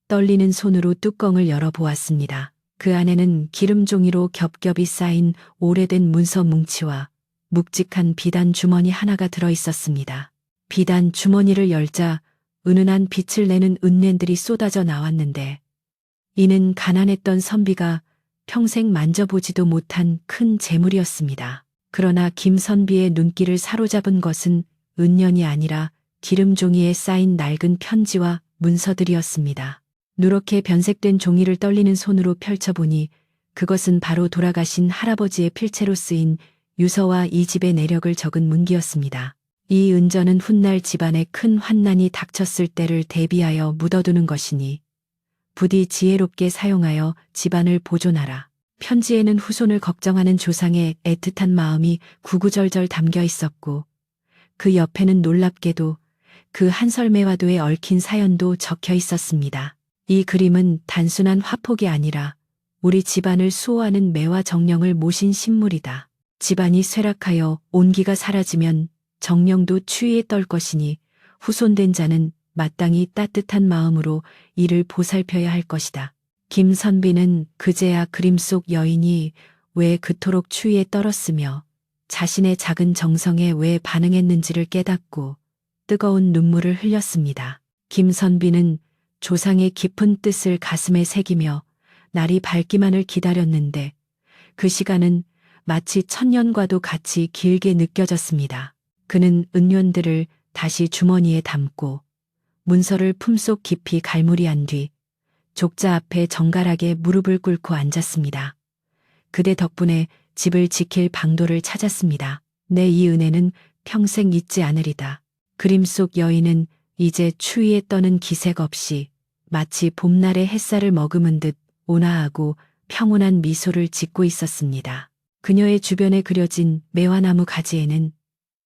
떨리는 손으로 뚜껑을 열어보았습니다. 그 안에는 기름종이로 겹겹이 쌓인 오래된 문서 뭉치와 묵직한 비단 주머니 하나가 들어있었습니다. 비단 주머니를 열자 은은한 빛을 내는 은넨들이 쏟아져 나왔는데 이는 가난했던 선비가 평생 만져보지도 못한 큰 재물이었습니다. 그러나 김선비의 눈길을 사로잡은 것은 은연이 아니라 기름종이에 쌓인 낡은 편지와 문서들이었습니다. 누렇게 변색된 종이를 떨리는 손으로 펼쳐보니 그것은 바로 돌아가신 할아버지의 필체로 쓰인 유서와 이 집의 내력을 적은 문기였습니다. 이 은전은 훗날 집안에 큰 환난이 닥쳤을 때를 대비하여 묻어두는 것이니 부디 지혜롭게 사용하여 집안을 보존하라. 편지에는 후손을 걱정하는 조상의 애틋한 마음이 구구절절 담겨 있었고 그 옆에는 놀랍게도 그 한설매화도에 얽힌 사연도 적혀 있었습니다. 이 그림은 단순한 화폭이 아니라 우리 집안을 수호하는 매화 정령을 모신 신물이다. 집안이 쇠락하여 온기가 사라지면 정령도 추위에 떨 것이니 후손된 자는 마땅히 따뜻한 마음으로 이를 보살펴야 할 것이다. 김선비는 그제야 그림 속 여인이 왜 그토록 추위에 떨었으며 자신의 작은 정성에 왜 반응했는지를 깨닫고 뜨거운 눈물을 흘렸습니다. 김선비는 조상의 깊은 뜻을 가슴에 새기며 날이 밝기만을 기다렸는데 그 시간은 마치 천년과도 같이 길게 느껴졌습니다. 그는 은연들을 다시 주머니에 담고 문서를 품속 깊이 갈무리한 뒤 족자 앞에 정갈하게 무릎을 꿇고 앉았습니다. 그대 덕분에 집을 지킬 방도를 찾았습니다. 내 이 은혜는 평생 잊지 않으리다. 그림 속 여인은 이제 추위에 떠는 기색 없이 마치 봄날의 햇살을 머금은 듯 온화하고 평온한 미소를 짓고 있었습니다. 그녀의 주변에 그려진 매화나무 가지에는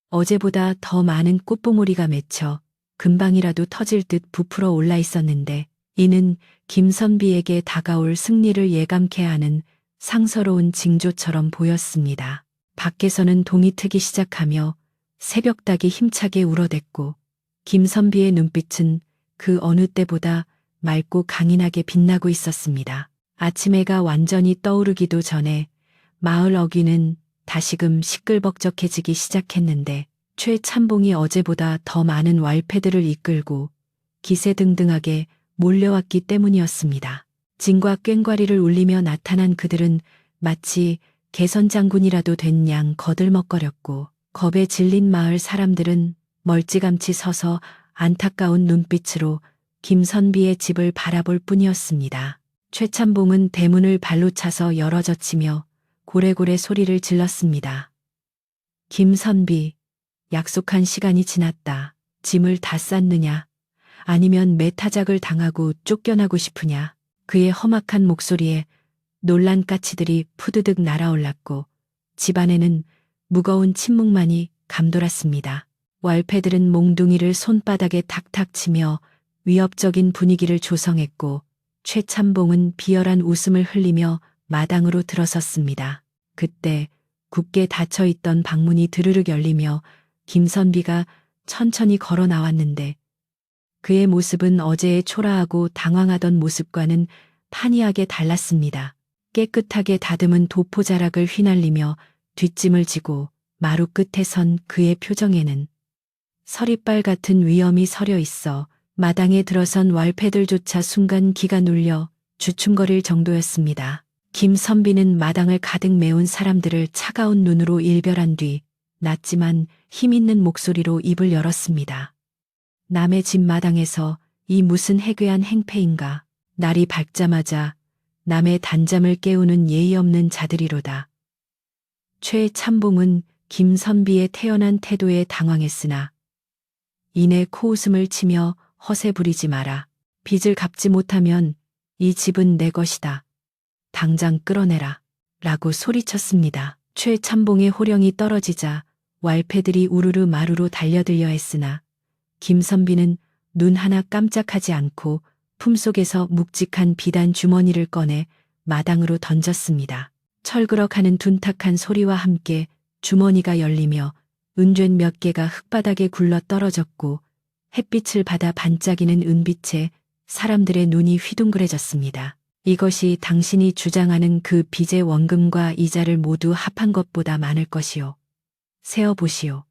어제보다 더 많은 꽃봉오리가 맺혀 금방이라도 터질 듯 부풀어 올라 있었는데 이는 김선비에게 다가올 승리를 예감케 하는 상서로운 징조처럼 보였습니다. 밖에서는 동이 트기 시작하며 새벽닭이 힘차게 울어댔고 김선비의 눈빛은 그 어느 때보다 맑고 강인하게 빛나고 있었습니다. 아침 해가 완전히 떠오르기도 전에 마을 어귀는 다시금 시끌벅적해지기 시작했는데 최참봉이 어제보다 더 많은 왈패들을 이끌고 기세등등하게 몰려왔기 때문이었습니다. 진과 꽹과리를 울리며 나타난 그들은 마치 개선장군이라도 된 양 거들먹거렸고 겁에 질린 마을 사람들은 멀찌감치 서서 안타까운 눈빛으로 김선비의 집을 바라볼 뿐이었습니다. 최참봉은 대문을 발로 차서 열어젖히며 고래고래 소리를 질렀습니다. 김선비, 약속한 시간이 지났다. 짐을 다 쌌느냐? 아니면 매타작을 당하고 쫓겨나고 싶으냐? 그의 험악한 목소리에 놀란 까치들이 푸드득 날아올랐고 집안에는 무거운 침묵만이 감돌았습니다. 왈패들은 몽둥이를 손바닥에 탁탁 치며 위협적인 분위기를 조성했고 최참봉은 비열한 웃음을 흘리며 마당으로 들어섰습니다. 그때 굳게 닫혀있던 방문이 드르륵 열리며 김선비가 천천히 걸어 나왔는데 그의 모습은 어제의 초라하고 당황하던 모습과는 판이하게 달랐습니다. 깨끗하게 다듬은 도포자락을 휘날리며 뒷짐을 지고 마루 끝에 선 그의 표정에는 서리빨 같은 위험이 서려 있어 마당에 들어선 왈패들조차 순간 기가 눌려 주춤거릴 정도였습니다. 김선비는 마당을 가득 메운 사람들을 차가운 눈으로 일별한 뒤 낮지만 힘있는 목소리로 입을 열었습니다. 남의 집 마당에서 이 무슨 해괴한 행패인가. 날이 밝자마자 남의 단잠을 깨우는 예의 없는 자들이로다. 최참봉은 김선비의 태연한 태도에 당황했으나 이내 코웃음을 치며 허세 부리지 마라. 빚을 갚지 못하면 이 집은 내 것이다. 당장 끌어내라. 라고 소리쳤습니다. 최참봉의 호령이 떨어지자 왈패들이 우르르 마루로 달려들려 했으나 김선비는 눈 하나 깜짝하지 않고 품속에서 묵직한 비단 주머니를 꺼내 마당으로 던졌습니다. 철그럭하는 둔탁한 소리와 함께 주머니가 열리며 은쬐 몇 개가 흙바닥에 굴러 떨어졌고 햇빛을 받아 반짝이는 은빛에 사람들의 눈이 휘둥그레졌습니다. 이것이 당신이 주장하는 그 빚의 원금과 이자를 모두 합한 것보다 많을 것이요. 세어보시오.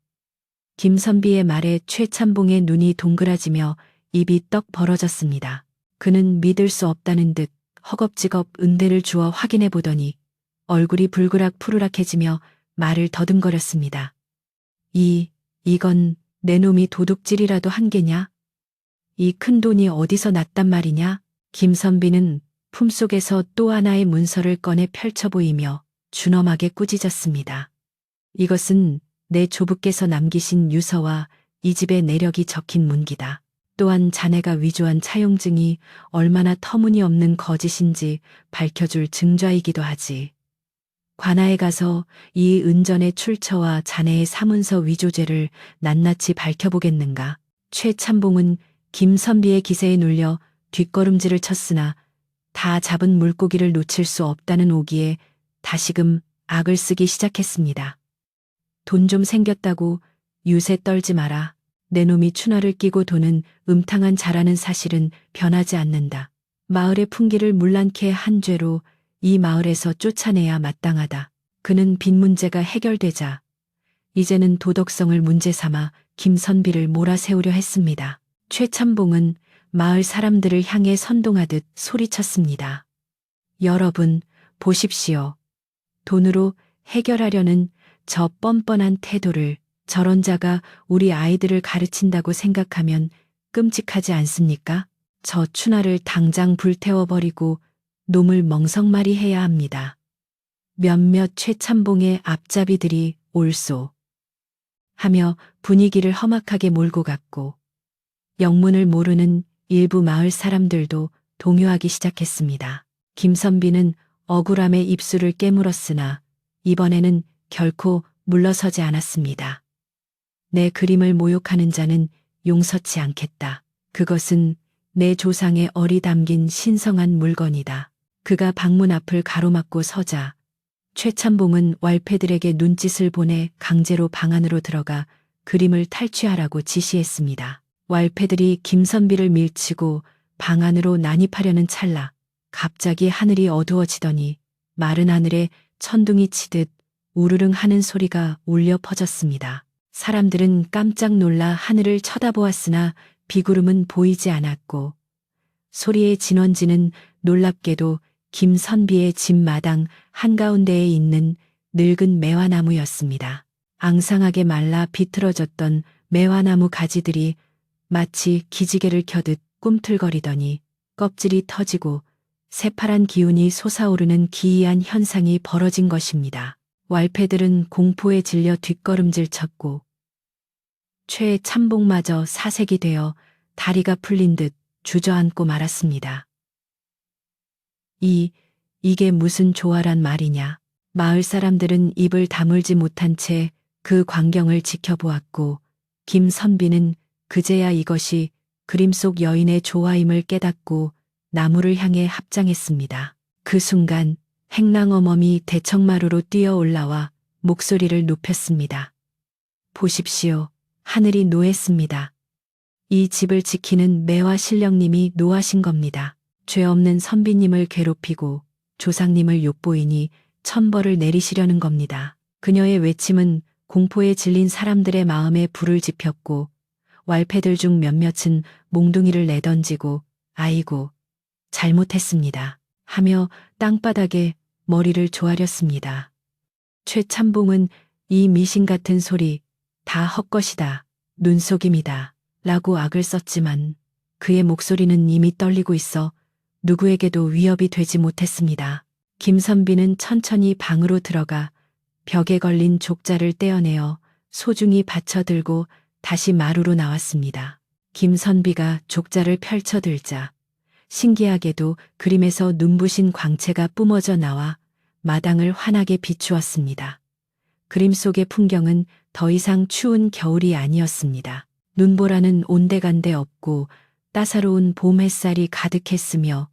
김선비의 말에 최참봉의 눈이 동그라지며 입이 떡 벌어졌습니다. 그는 믿을 수 없다는 듯 허겁지겁 은대를 주어 확인해 보더니 얼굴이 불그락 푸르락해지며 말을 더듬거렸습니다. 이건 내 놈이 도둑질이라도 한 게냐? 이 큰 돈이 어디서 났단 말이냐? 김선비는 품속에서 또 하나의 문서를 꺼내 펼쳐 보이며 준엄하게 꾸짖었습니다. 이것은 내 조부께서 남기신 유서와 이 집의 내력이 적힌 문기다. 또한 자네가 위조한 차용증이 얼마나 터무니없는 거짓인지 밝혀줄 증좌이기도 하지. 관아에 가서 이 은전의 출처와 자네의 사문서 위조죄를 낱낱이 밝혀보겠는가. 최참봉은 김선비의 기세에 눌려 뒷걸음질을 쳤으나 다 잡은 물고기를 놓칠 수 없다는 오기에 다시금 악을 쓰기 시작했습니다. 돈 좀 생겼다고 유세 떨지 마라. 내 놈이 추나를 끼고 도는 음탕한 자라는 사실은 변하지 않는다. 마을의 풍기를 문란케 한 죄로 이 마을에서 쫓아내야 마땅하다. 그는 빚 문제가 해결되자 이제는 도덕성을 문제 삼아 김선비를 몰아세우려 했습니다. 최참봉은 마을 사람들을 향해 선동하듯 소리쳤습니다. 여러분, 보십시오. 돈으로 해결하려는 저 뻔뻔한 태도를 저런 자가 우리 아이들을 가르친다고 생각하면 끔찍하지 않습니까? 저 춘하를 당장 불태워버리고 놈을 멍석말이 해야 합니다. 몇몇 최참봉의 앞잡이들이 올소 하며 분위기를 험악하게 몰고 갔고 영문을 모르는 일부 마을 사람들도 동요하기 시작했습니다. 김선비는 억울함에 입술을 깨물었으나 이번에는 결코 물러서지 않았습니다. 내 그림을 모욕하는 자는 용서치 않겠다. 그것은 내 조상의 얼이 담긴 신성한 물건이다. 그가 방문 앞을 가로막고 서자 최참봉은 왈패들에게 눈짓을 보내 강제로 방 안으로 들어가 그림을 탈취하라고 지시했습니다. 왈패들이 김선비를 밀치고 방 안으로 난입하려는 찰나 갑자기 하늘이 어두워지더니 마른 하늘에 천둥이 치듯 우르릉 하는 소리가 울려 퍼졌습니다. 사람들은 깜짝 놀라 하늘을 쳐다보았으나 비구름은 보이지 않았고 소리의 진원지는 놀랍게도 김선비의 집 마당 한가운데에 있는 늙은 매화나무였습니다. 앙상하게 말라 비틀어졌던 매화나무 가지들이 마치 기지개를 켜듯 꿈틀거리더니 껍질이 터지고 새파란 기운이 솟아오르는 기이한 현상이 벌어진 것입니다. 왈패들은 공포에 질려 뒷걸음질 쳤고 최참봉마저 사색이 되어 다리가 풀린 듯 주저앉고 말았습니다. 이게 무슨 조화란 말이냐. 마을 사람들은 입을 다물지 못한 채 그 광경을 지켜보았고 김선비는 그제야 이것이 그림 속 여인의 조화임을 깨닫고 나무를 향해 합장했습니다. 그 순간 행랑어멈이 대청마루로 뛰어 올라와 목소리를 높였습니다. 보십시오. 하늘이 노했습니다. 이 집을 지키는 매화 신령님이 노하신 겁니다. 죄 없는 선비님을 괴롭히고 조상님을 욕보이니 천벌을 내리시려는 겁니다. 그녀의 외침은 공포에 질린 사람들의 마음에 불을 지폈고 왈패들 중 몇몇은 몽둥이를 내던지고 아이고 잘못했습니다 하며 땅바닥에 머리를 조아렸습니다. 최참봉은 이 미신 같은 소리 다 헛것이다. 눈속임이다. 라고 악을 썼지만 그의 목소리는 이미 떨리고 있어 누구에게도 위협이 되지 못했습니다. 김선비는 천천히 방으로 들어가 벽에 걸린 족자를 떼어내어 소중히 받쳐들고 다시 마루로 나왔습니다. 김선비가 족자를 펼쳐들자 신기하게도 그림에서 눈부신 광채가 뿜어져 나와 마당을 환하게 비추었습니다. 그림 속의 풍경은 더 이상 추운 겨울이 아니었습니다. 눈보라는 온데간데 없고 따사로운 봄 햇살이 가득했으며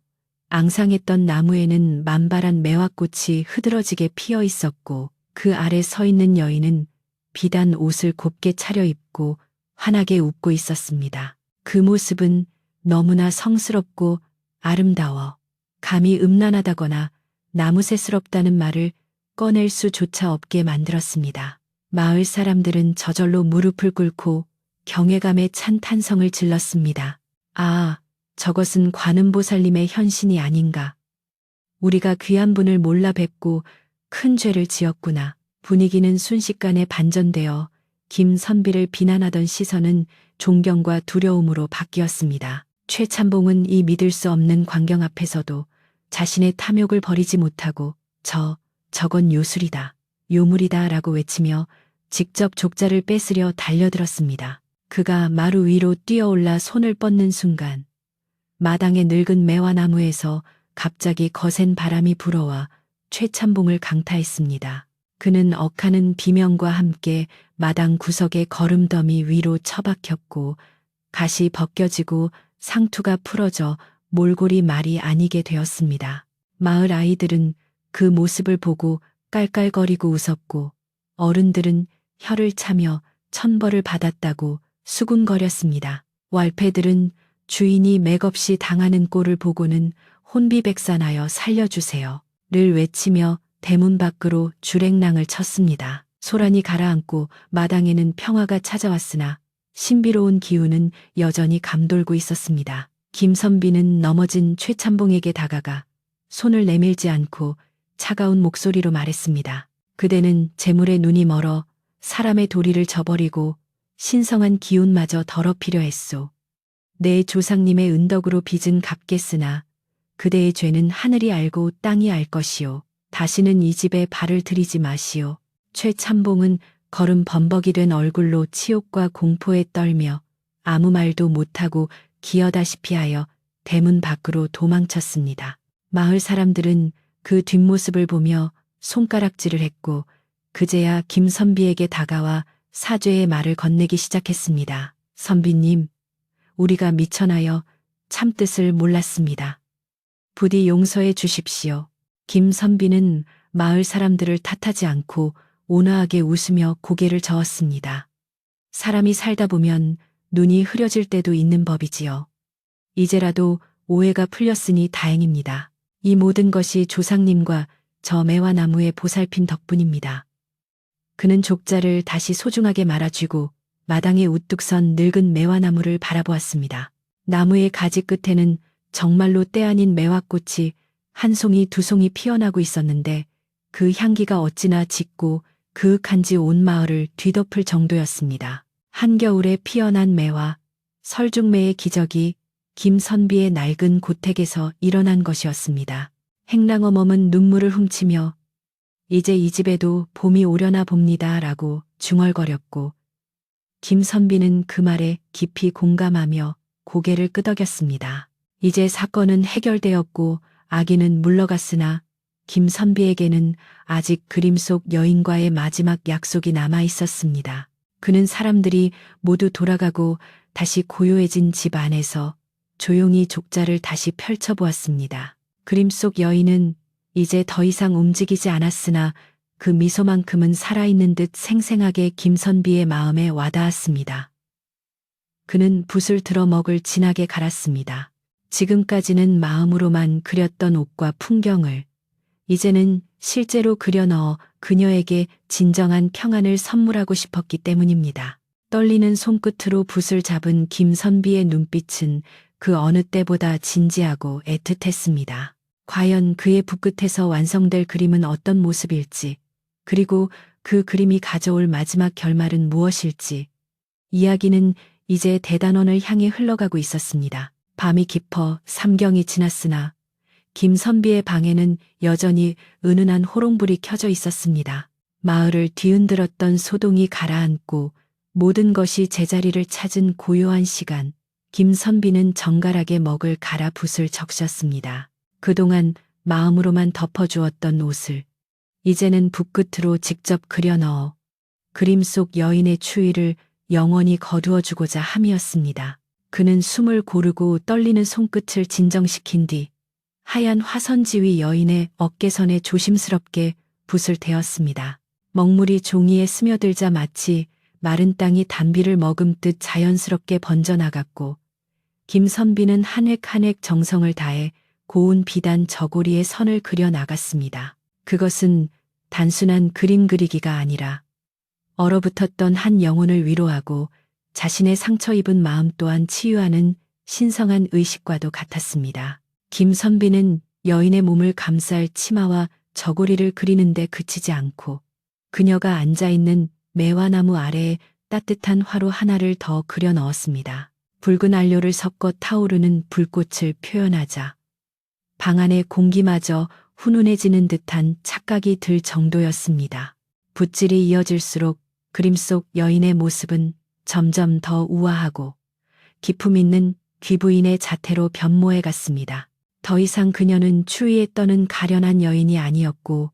앙상했던 나무에는 만발한 매화꽃이 흐드러지게 피어 있었고 그 아래 서 있는 여인은 비단 옷을 곱게 차려입고 환하게 웃고 있었습니다. 그 모습은 너무나 성스럽고 아름다워 감히 음란하다거나 나무새스럽다는 말을 꺼낼 수조차 없게 만들었습니다. 마을 사람들은 저절로 무릎을 꿇고 경외감에 찬 탄성을 질렀습니다. 아, 저것은 관음보살님의 현신이 아닌가. 우리가 귀한 분을 몰라 뵙고 큰 죄를 지었구나. 분위기는 순식간에 반전되어 김선비를 비난하던 시선은 존경과 두려움으로 바뀌었습니다. 최참봉은 이 믿을 수 없는 광경 앞에서도 자신의 탐욕을 버리지 못하고 저건 요술이다. 요물이다 라고 외치며 직접 족자를 뺏으려 달려들었습니다. 그가 마루 위로 뛰어올라 손을 뻗는 순간 마당의 늙은 매화나무에서 갑자기 거센 바람이 불어와 최참봉을 강타했습니다. 그는 억하는 비명과 함께 마당 구석의 거름더미 위로 처박혔고 갓이 벗겨지고 상투가 풀어져 몰골이 말이 아니게 되었습니다. 마을 아이들은 그 모습을 보고 깔깔거리고 웃었고 어른들은 혀를 차며 천벌을 받았다고 수군거렸습니다. 왈패들은 주인이 맥없이 당하는 꼴을 보고는 혼비백산하여 살려주세요. 를 외치며 대문 밖으로 주랭랑을 쳤습니다. 소란이 가라앉고 마당에는 평화가 찾아왔으나 신비로운 기운은 여전히 감돌고 있었습니다. 김선비는 넘어진 최참봉에게 다가가 손을 내밀지 않고 차가운 목소리로 말했습니다. 그대는 재물에 눈이 멀어 사람의 도리를 저버리고 신성한 기운마저 더럽히려 했소. 내 조상님의 은덕으로 빚은 갚겠으나 그대의 죄는 하늘이 알고 땅이 알 것이오. 다시는 이 집에 발을 들이지 마시오. 최참봉은 걸음 범벅이 된 얼굴로 치욕과 공포에 떨며 아무 말도 못하고 기어다시피 하여 대문 밖으로 도망쳤습니다. 마을 사람들은 그 뒷모습을 보며 손가락질을 했고 그제야 김선비에게 다가와 사죄의 말을 건네기 시작했습니다. 선비님, 우리가 미천하여 참뜻을 몰랐습니다. 부디 용서해 주십시오. 김선비는 마을 사람들을 탓하지 않고 온화하게 웃으며 고개를 저었습니다. 사람이 살다 보면 눈이 흐려질 때도 있는 법이지요. 이제라도 오해가 풀렸으니 다행입니다. 이 모든 것이 조상님과 저 매화나무의 보살핌 덕분입니다. 그는 족자를 다시 소중하게 말아쥐고 마당에 우뚝 선 늙은 매화나무를 바라보았습니다. 나무의 가지 끝에는 정말로 때 아닌 매화꽃이 한 송이 두 송이 피어나고 있었는데 그 향기가 어찌나 짙고 그윽한지 온 마을을 뒤덮을 정도였습니다. 한겨울에 피어난 매화, 설중매의 기적이 김선비의 낡은 고택에서 일어난 것이었습니다. 행랑어멈은 눈물을 훔치며 이제 이 집에도 봄이 오려나 봅니다 라고 중얼거렸고 김선비는 그 말에 깊이 공감하며 고개를 끄덕였습니다. 이제 사건은 해결되었고 아기는 물러갔으나 김선비에게는 아직 그림 속 여인과의 마지막 약속이 남아 있었습니다. 그는 사람들이 모두 돌아가고 다시 고요해진 집 안에서 조용히 족자를 다시 펼쳐보았습니다. 그림 속 여인은 이제 더 이상 움직이지 않았으나 그 미소만큼은 살아있는 듯 생생하게 김선비의 마음에 와닿았습니다. 그는 붓을 들어 먹을 진하게 갈았습니다. 지금까지는 마음으로만 그렸던 옷과 풍경을 이제는 실제로 그려 넣어 그녀에게 진정한 평안을 선물하고 싶었기 때문입니다. 떨리는 손끝으로 붓을 잡은 김선비의 눈빛은 그 어느 때보다 진지하고 애틋했습니다. 과연 그의 붓끝에서 완성될 그림은 어떤 모습일지, 그리고 그 그림이 가져올 마지막 결말은 무엇일지, 이야기는 이제 대단원을 향해 흘러가고 있었습니다. 밤이 깊어 삼경이 지났으나 김선비의 방에는 여전히 은은한 호롱불이 켜져 있었습니다. 마을을 뒤흔들었던 소동이 가라앉고 모든 것이 제자리를 찾은 고요한 시간, 김선비는 정갈하게 먹을 갈아 붓을 적셨습니다. 그동안 마음으로만 덮어주었던 옷을 이제는 붓끝으로 직접 그려 넣어 그림 속 여인의 추위를 영원히 거두어주고자 함이었습니다. 그는 숨을 고르고 떨리는 손끝을 진정시킨 뒤 하얀 화선지위 여인의 어깨선에 조심스럽게 붓을 대었습니다. 먹물이 종이에 스며들자 마치 마른 땅이 단비를 머금듯 자연스럽게 번져나갔고 김선비는 한 획 한 획 정성을 다해 고운 비단 저고리에 선을 그려 나갔습니다. 그것은 단순한 그림 그리기가 아니라 얼어붙었던 한 영혼을 위로하고 자신의 상처 입은 마음 또한 치유하는 신성한 의식과도 같았습니다. 김선비는 여인의 몸을 감쌀 치마와 저고리를 그리는데 그치지 않고 그녀가 앉아있는 매화나무 아래에 따뜻한 화로 하나를 더 그려 넣었습니다. 붉은 안료를 섞어 타오르는 불꽃을 표현하자 방 안의 공기마저 훈훈해지는 듯한 착각이 들 정도였습니다. 붓질이 이어질수록 그림 속 여인의 모습은 점점 더 우아하고 기품 있는 귀부인의 자태로 변모해 갔습니다. 더 이상 그녀는 추위에 떠는 가련한 여인이 아니었고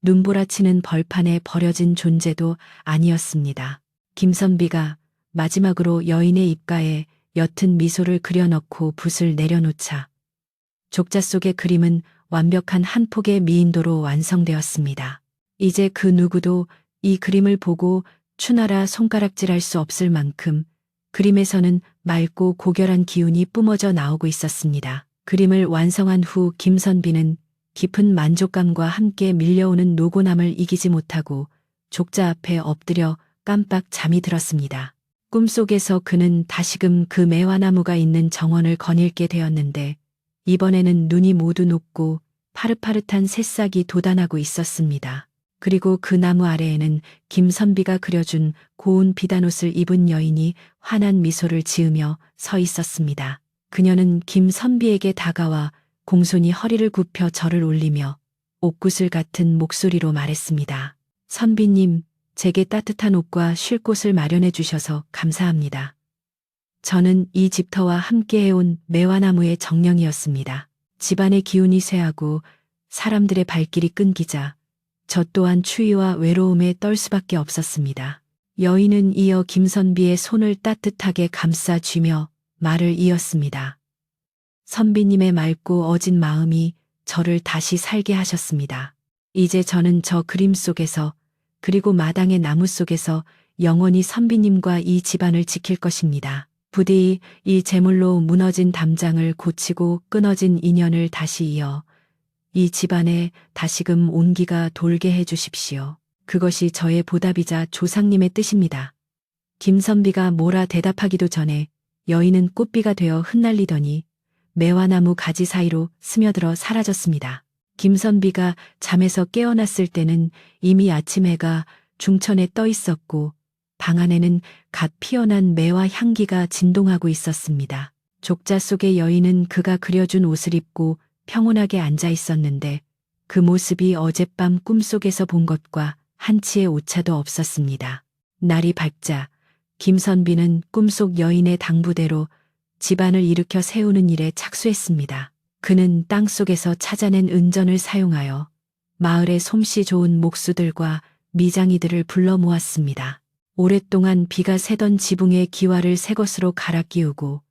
눈보라치는 벌판에 버려진 존재도 아니었습니다. 김선비가 마지막으로 여인의 입가에 옅은 미소를 그려넣고 붓을 내려놓자 족자 속의 그림은 완벽한 한 폭의 미인도로 완성되었습니다. 이제 그 누구도 이 그림을 보고 추나라 손가락질할 수 없을 만큼 그림에서는 맑고 고결한 기운이 뿜어져 나오고 있었습니다. 그림을 완성한 후 김선비는 깊은 만족감과 함께 밀려오는 노곤함을 이기지 못하고 족자 앞에 엎드려 깜빡 잠이 들었습니다. 꿈속에서 그는 다시금 그 매화나무가 있는 정원을 거닐게 되었는데 이번에는 눈이 모두 녹고 파릇파릇한 새싹이 돋아나고 있었습니다. 그리고 그 나무 아래에는 김선비가 그려준 고운 비단옷을 입은 여인이 환한 미소를 지으며 서 있었습니다. 그녀는 김선비에게 다가와 공손히 허리를 굽혀 절을 올리며 옥구슬 같은 목소리로 말했습니다. 선비님, 제게 따뜻한 옷과 쉴 곳을 마련해 주셔서 감사합니다. 저는 이 집터와 함께 해온 매화나무의 정령이었습니다. 집안의 기운이 쇠하고 사람들의 발길이 끊기자 저 또한 추위와 외로움에 떨 수밖에 없었습니다. 여인은 이어 김선비의 손을 따뜻하게 감싸 쥐며 말을 이었습니다. 선비님의 맑고 어진 마음이 저를 다시 살게 하셨습니다. 이제 저는 저 그림 속에서 그리고 마당의 나무 속에서 영원히 선비님과 이 집안을 지킬 것입니다. 부디 이 제물로 무너진 담장을 고치고 끊어진 인연을 다시 이어 이 집안에 다시금 온기가 돌게 해 주십시오. 그것이 저의 보답이자 조상님의 뜻입니다. 김선비가 뭐라 대답하기도 전에 여인은 꽃비가 되어 흩날리더니 매화나무 가지 사이로 스며들어 사라졌습니다. 김선비가 잠에서 깨어났을 때는 이미 아침 해가 중천에 떠 있었고 방 안에는 갓 피어난 매화 향기가 진동하고 있었습니다. 족자 속의 여인은 그가 그려준 옷을 입고 평온하게 앉아 있었는데 그 모습이 어젯밤 꿈속에서 본 것과 한치의 오차도 없었습니다. 날이 밝자 김선비는 꿈속 여인의 당부대로 집안을 일으켜 세우는 일에 착수했습니다. 그는 땅속에서 찾아낸 은전을 사용하여 마을의 솜씨 좋은 목수들과 미장이들을 불러 모았습니다. 오랫동안 비가 새던 지붕의 기와를 새 것으로 갈아 끼우고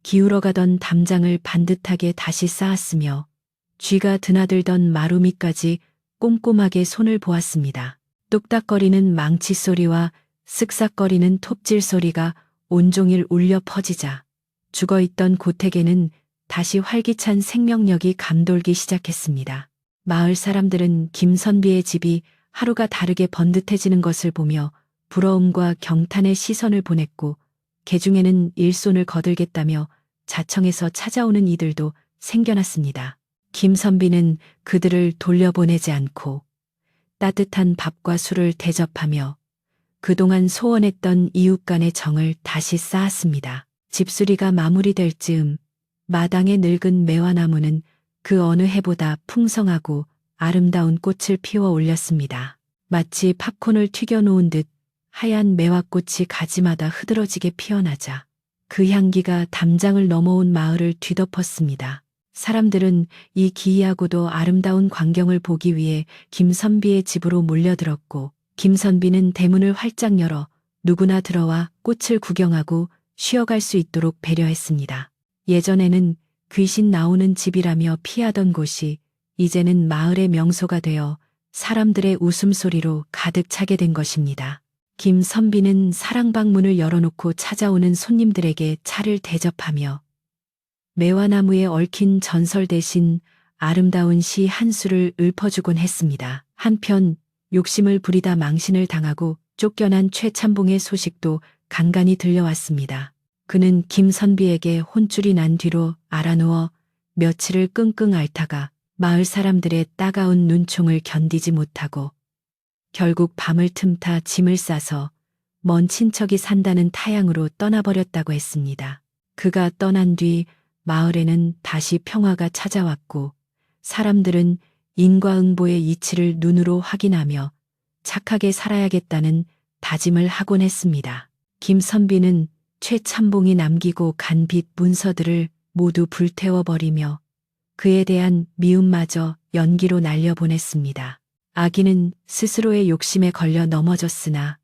기울어가던 담장을 반듯하게 다시 쌓았으며 쥐가 드나들던 마루미까지 꼼꼼하게 손을 보았습니다. 뚝딱거리는 망치 소리와 쓱싹거리는 톱질 소리가 온종일 울려 퍼지자 죽어있던 고택에는 다시 활기찬 생명력이 감돌기 시작했습니다. 마을 사람들은 김선비의 집이 하루가 다르게 번듯해지는 것을 보며 부러움과 경탄의 시선을 보냈고 개중에는 일손을 거들겠다며 자청에서 찾아오는 이들도 생겨났습니다. 김선비는 그들을 돌려보내지 않고 따뜻한 밥과 술을 대접하며 그동안 소원했던 이웃 간의 정을 다시 쌓았습니다. 집수리가 마무리될 즈음 마당의 늙은 매화나무는 그 어느 해보다 풍성하고 아름다운 꽃을 피워 올렸습니다. 마치 팝콘을 튀겨놓은 듯 하얀 매화꽃이 가지마다 흐드러지게 피어나자 그 향기가 담장을 넘어온 마을을 뒤덮었습니다. 사람들은 이 기이하고도 아름다운 광경을 보기 위해 김선비의 집으로 몰려들었고 김선비는 대문을 활짝 열어 누구나 들어와 꽃을 구경하고 쉬어갈 수 있도록 배려했습니다. 예전에는 귀신 나오는 집이라며 피하던 곳이 이제는 마을의 명소가 되어 사람들의 웃음소리로 가득 차게 된 것입니다. 김선비는 사랑방 문을 열어놓고 찾아오는 손님들에게 차를 대접하며 매화나무에 얽힌 전설 대신 아름다운 시 한 수를 읊어주곤 했습니다. 한편 욕심을 부리다 망신을 당하고 쫓겨난 최참봉의 소식도 간간히 들려왔습니다. 그는 김선비에게 혼쭐이 난 뒤로 알아누워 며칠을 끙끙 앓다가 마을 사람들의 따가운 눈총을 견디지 못하고 결국 밤을 틈타 짐을 싸서 먼 친척이 산다는 타향으로 떠나버렸다고 했습니다. 그가 떠난 뒤 마을에는 다시 평화가 찾아왔고 사람들은 인과응보의 이치를 눈으로 확인하며 착하게 살아야겠다는 다짐을 하곤 했습니다. 김선비는 최참봉이 남기고 간 빚 문서들을 모두 불태워버리며 그에 대한 미움마저 연기로 날려보냈습니다. 아기는 스스로의 욕심에 걸려 넘어졌으나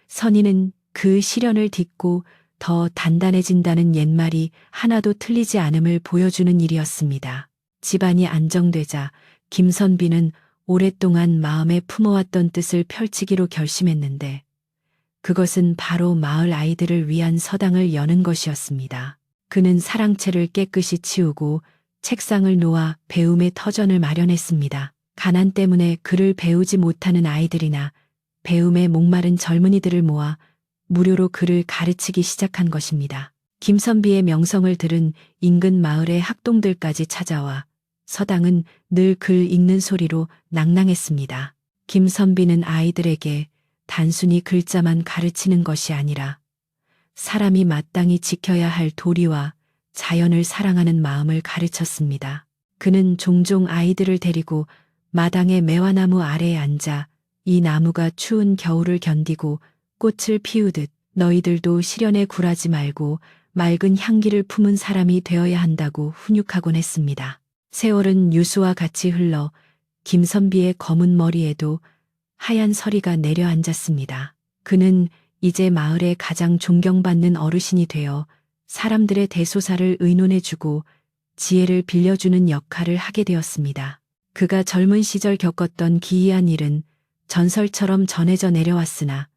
선인은 그 시련을 딛고 더 단단해진다는 옛말이 하나도 틀리지 않음을 보여주는 일이었습니다. 집안이 안정되자 김선비는 오랫동안 마음에 품어왔던 뜻을 펼치기로 결심했는데 그것은 바로 마을 아이들을 위한 서당을 여는 것이었습니다. 그는 사랑채를 깨끗이 치우고 책상을 놓아 배움의 터전을 마련했습니다. 가난 때문에 글을 배우지 못하는 아이들이나 배움에 목마른 젊은이들을 모아 무료로 글을 가르치기 시작한 것입니다. 김선비의 명성을 들은 인근 마을의 학동들까지 찾아와 서당은 늘 글 읽는 소리로 낭낭했습니다. 김선비는 아이들에게 단순히 글자만 가르치는 것이 아니라 사람이 마땅히 지켜야 할 도리와 자연을 사랑하는 마음을 가르쳤습니다. 그는 종종 아이들을 데리고 마당의 매화나무 아래에 앉아 이 나무가 추운 겨울을 견디고 꽃을 피우듯 너희들도 시련에 굴하지 말고 맑은 향기를 품은 사람이 되어야 한다고 훈육하곤 했습니다. 세월은 유수와 같이 흘러 김선비의 검은 머리에도 하얀 서리가 내려앉았습니다. 그는 이제 마을의 가장 존경받는 어르신이 되어 사람들의 대소사를 의논해주고 지혜를 빌려주는 역할을 하게 되었습니다. 그가 젊은 시절 겪었던 기이한 일은 전설처럼 전해져 내려왔으나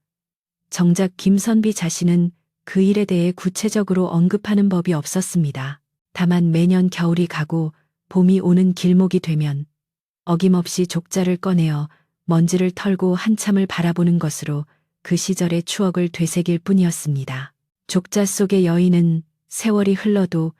정작 김선비 자신은 그 일에 대해 구체적으로 언급하는 법이 없었습니다. 다만 매년 겨울이 가고 봄이 오는 길목이 되면 어김없이 족자를 꺼내어 먼지를 털고 한참을 바라보는 것으로 그 시절의 추억을 되새길 뿐이었습니다. 족자 속의 여인은 세월이 흘러도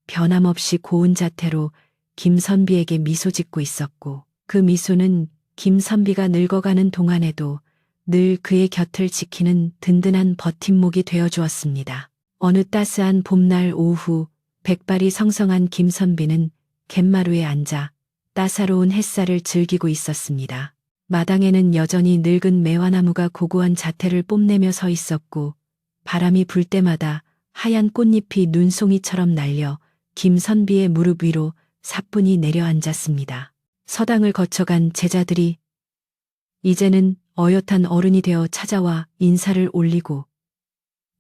변함없이 고운 자태로 김선비에게 미소 짓고 있었고 그 미소는 김선비가 늙어가는 동안에도 늘 그의 곁을 지키는 든든한 버팀목이 되어 주었습니다. 어느 따스한 봄날 오후 백발이 성성한 김선비는 갯마루에 앉아 따사로운 햇살을 즐기고 있었습니다. 마당에는 여전히 늙은 매화나무가 고고한 자태를 뽐내며 서 있었고 바람이 불 때마다 하얀 꽃잎이 눈송이처럼 날려 김선비의 무릎 위로 사뿐히 내려앉았습니다. 서당을 거쳐간 제자들이 이제는 어엿한 어른이 되어 찾아와 인사를 올리고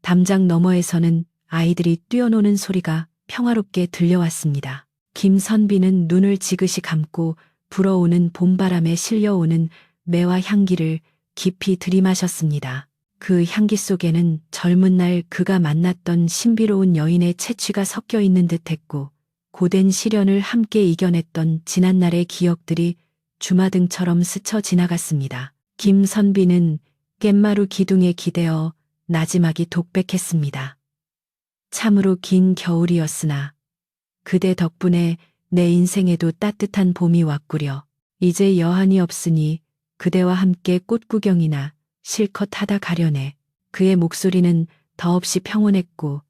담장 너머에서는 아이들이 뛰어노는 소리가 평화롭게 들려왔습니다. 김선비는 눈을 지그시 감고 불어오는 봄바람에 실려오는 매화 향기를 깊이 들이마셨습니다. 그 향기 속에는 젊은 날 그가 만났던 신비로운 여인의 채취가 섞여 있는 듯했고 고된 시련을 함께 이겨냈던 지난날의 기억들이 주마등처럼 스쳐 지나갔습니다. 김선비는 깻마루 기둥에 기대어 나지막이 독백했습니다. 참으로 긴 겨울이었으나 그대 덕분에 내 인생에도 따뜻한 봄이 왔구려. 이제 여한이 없으니 그대와 함께 꽃구경이나 실컷 하다 가려네. 그의 목소리는 더없이 평온했고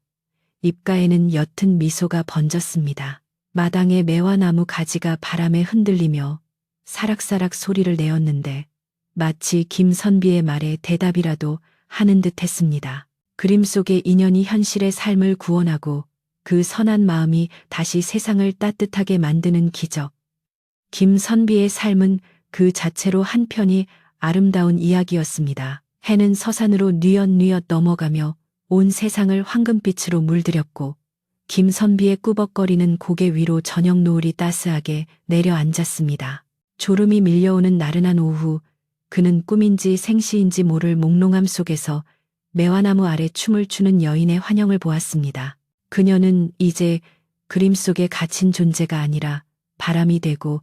입가에는 옅은 미소가 번졌습니다. 마당의 매화나무 가지가 바람에 흔들리며 사락사락 소리를 내었는데 마치 김선비의 말에 대답이라도 하는 듯 했습니다. 그림 속의 인연이 현실의 삶을 구원하고 그 선한 마음이 다시 세상을 따뜻하게 만드는 기적. 김선비의 삶은 그 자체로 한편이 아름다운 이야기였습니다. 해는 서산으로 뉘엿뉘엿 넘어가며 온 세상을 황금빛으로 물들였고 김선비의 꾸벅거리는 고개 위로 저녁 노을이 따스하게 내려앉았습니다. 졸음이 밀려오는 나른한 오후 그는 꿈인지 생시인지 모를 몽롱함 속에서 매화나무 아래 춤을 추는 여인의 환영을 보았습니다. 그녀는 이제 그림 속에 갇힌 존재가 아니라 바람이 되고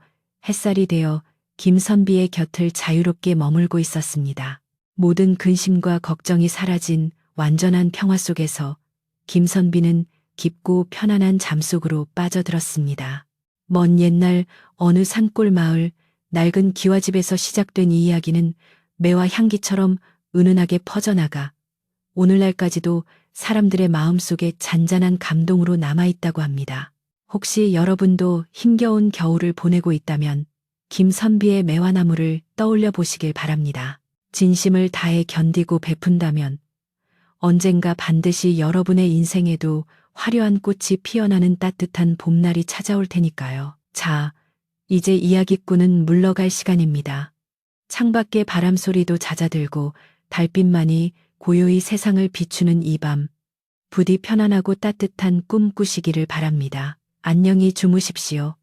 햇살이 되어 김선비의 곁을 자유롭게 머물고 있었습니다. 모든 근심과 걱정이 사라진 완전한 평화 속에서 김선비는 깊고 편안한 잠속으로 빠져들었습니다. 먼 옛날 어느 산골 마을 낡은 기와집에서 시작된 이 이야기는 매화 향기처럼 은은하게 퍼져나가 오늘날까지도 사람들의 마음속에 잔잔한 감동으로 남아있다고 합니다. 혹시 여러분도 힘겨운 겨울을 보내고 있다면 김선비의 매화나무를 떠올려 보시길 바랍니다. 진심을 다해 견디고 베푼다면 언젠가 반드시 여러분의 인생에도 화려한 꽃이 피어나는 따뜻한 봄날이 찾아올 테니까요. 자, 이제 이야기꾼은 물러갈 시간입니다. 창밖의 바람소리도 잦아들고 달빛만이 고요히 세상을 비추는 이 밤, 부디 편안하고 따뜻한 꿈 꾸시기를 바랍니다. 안녕히 주무십시오.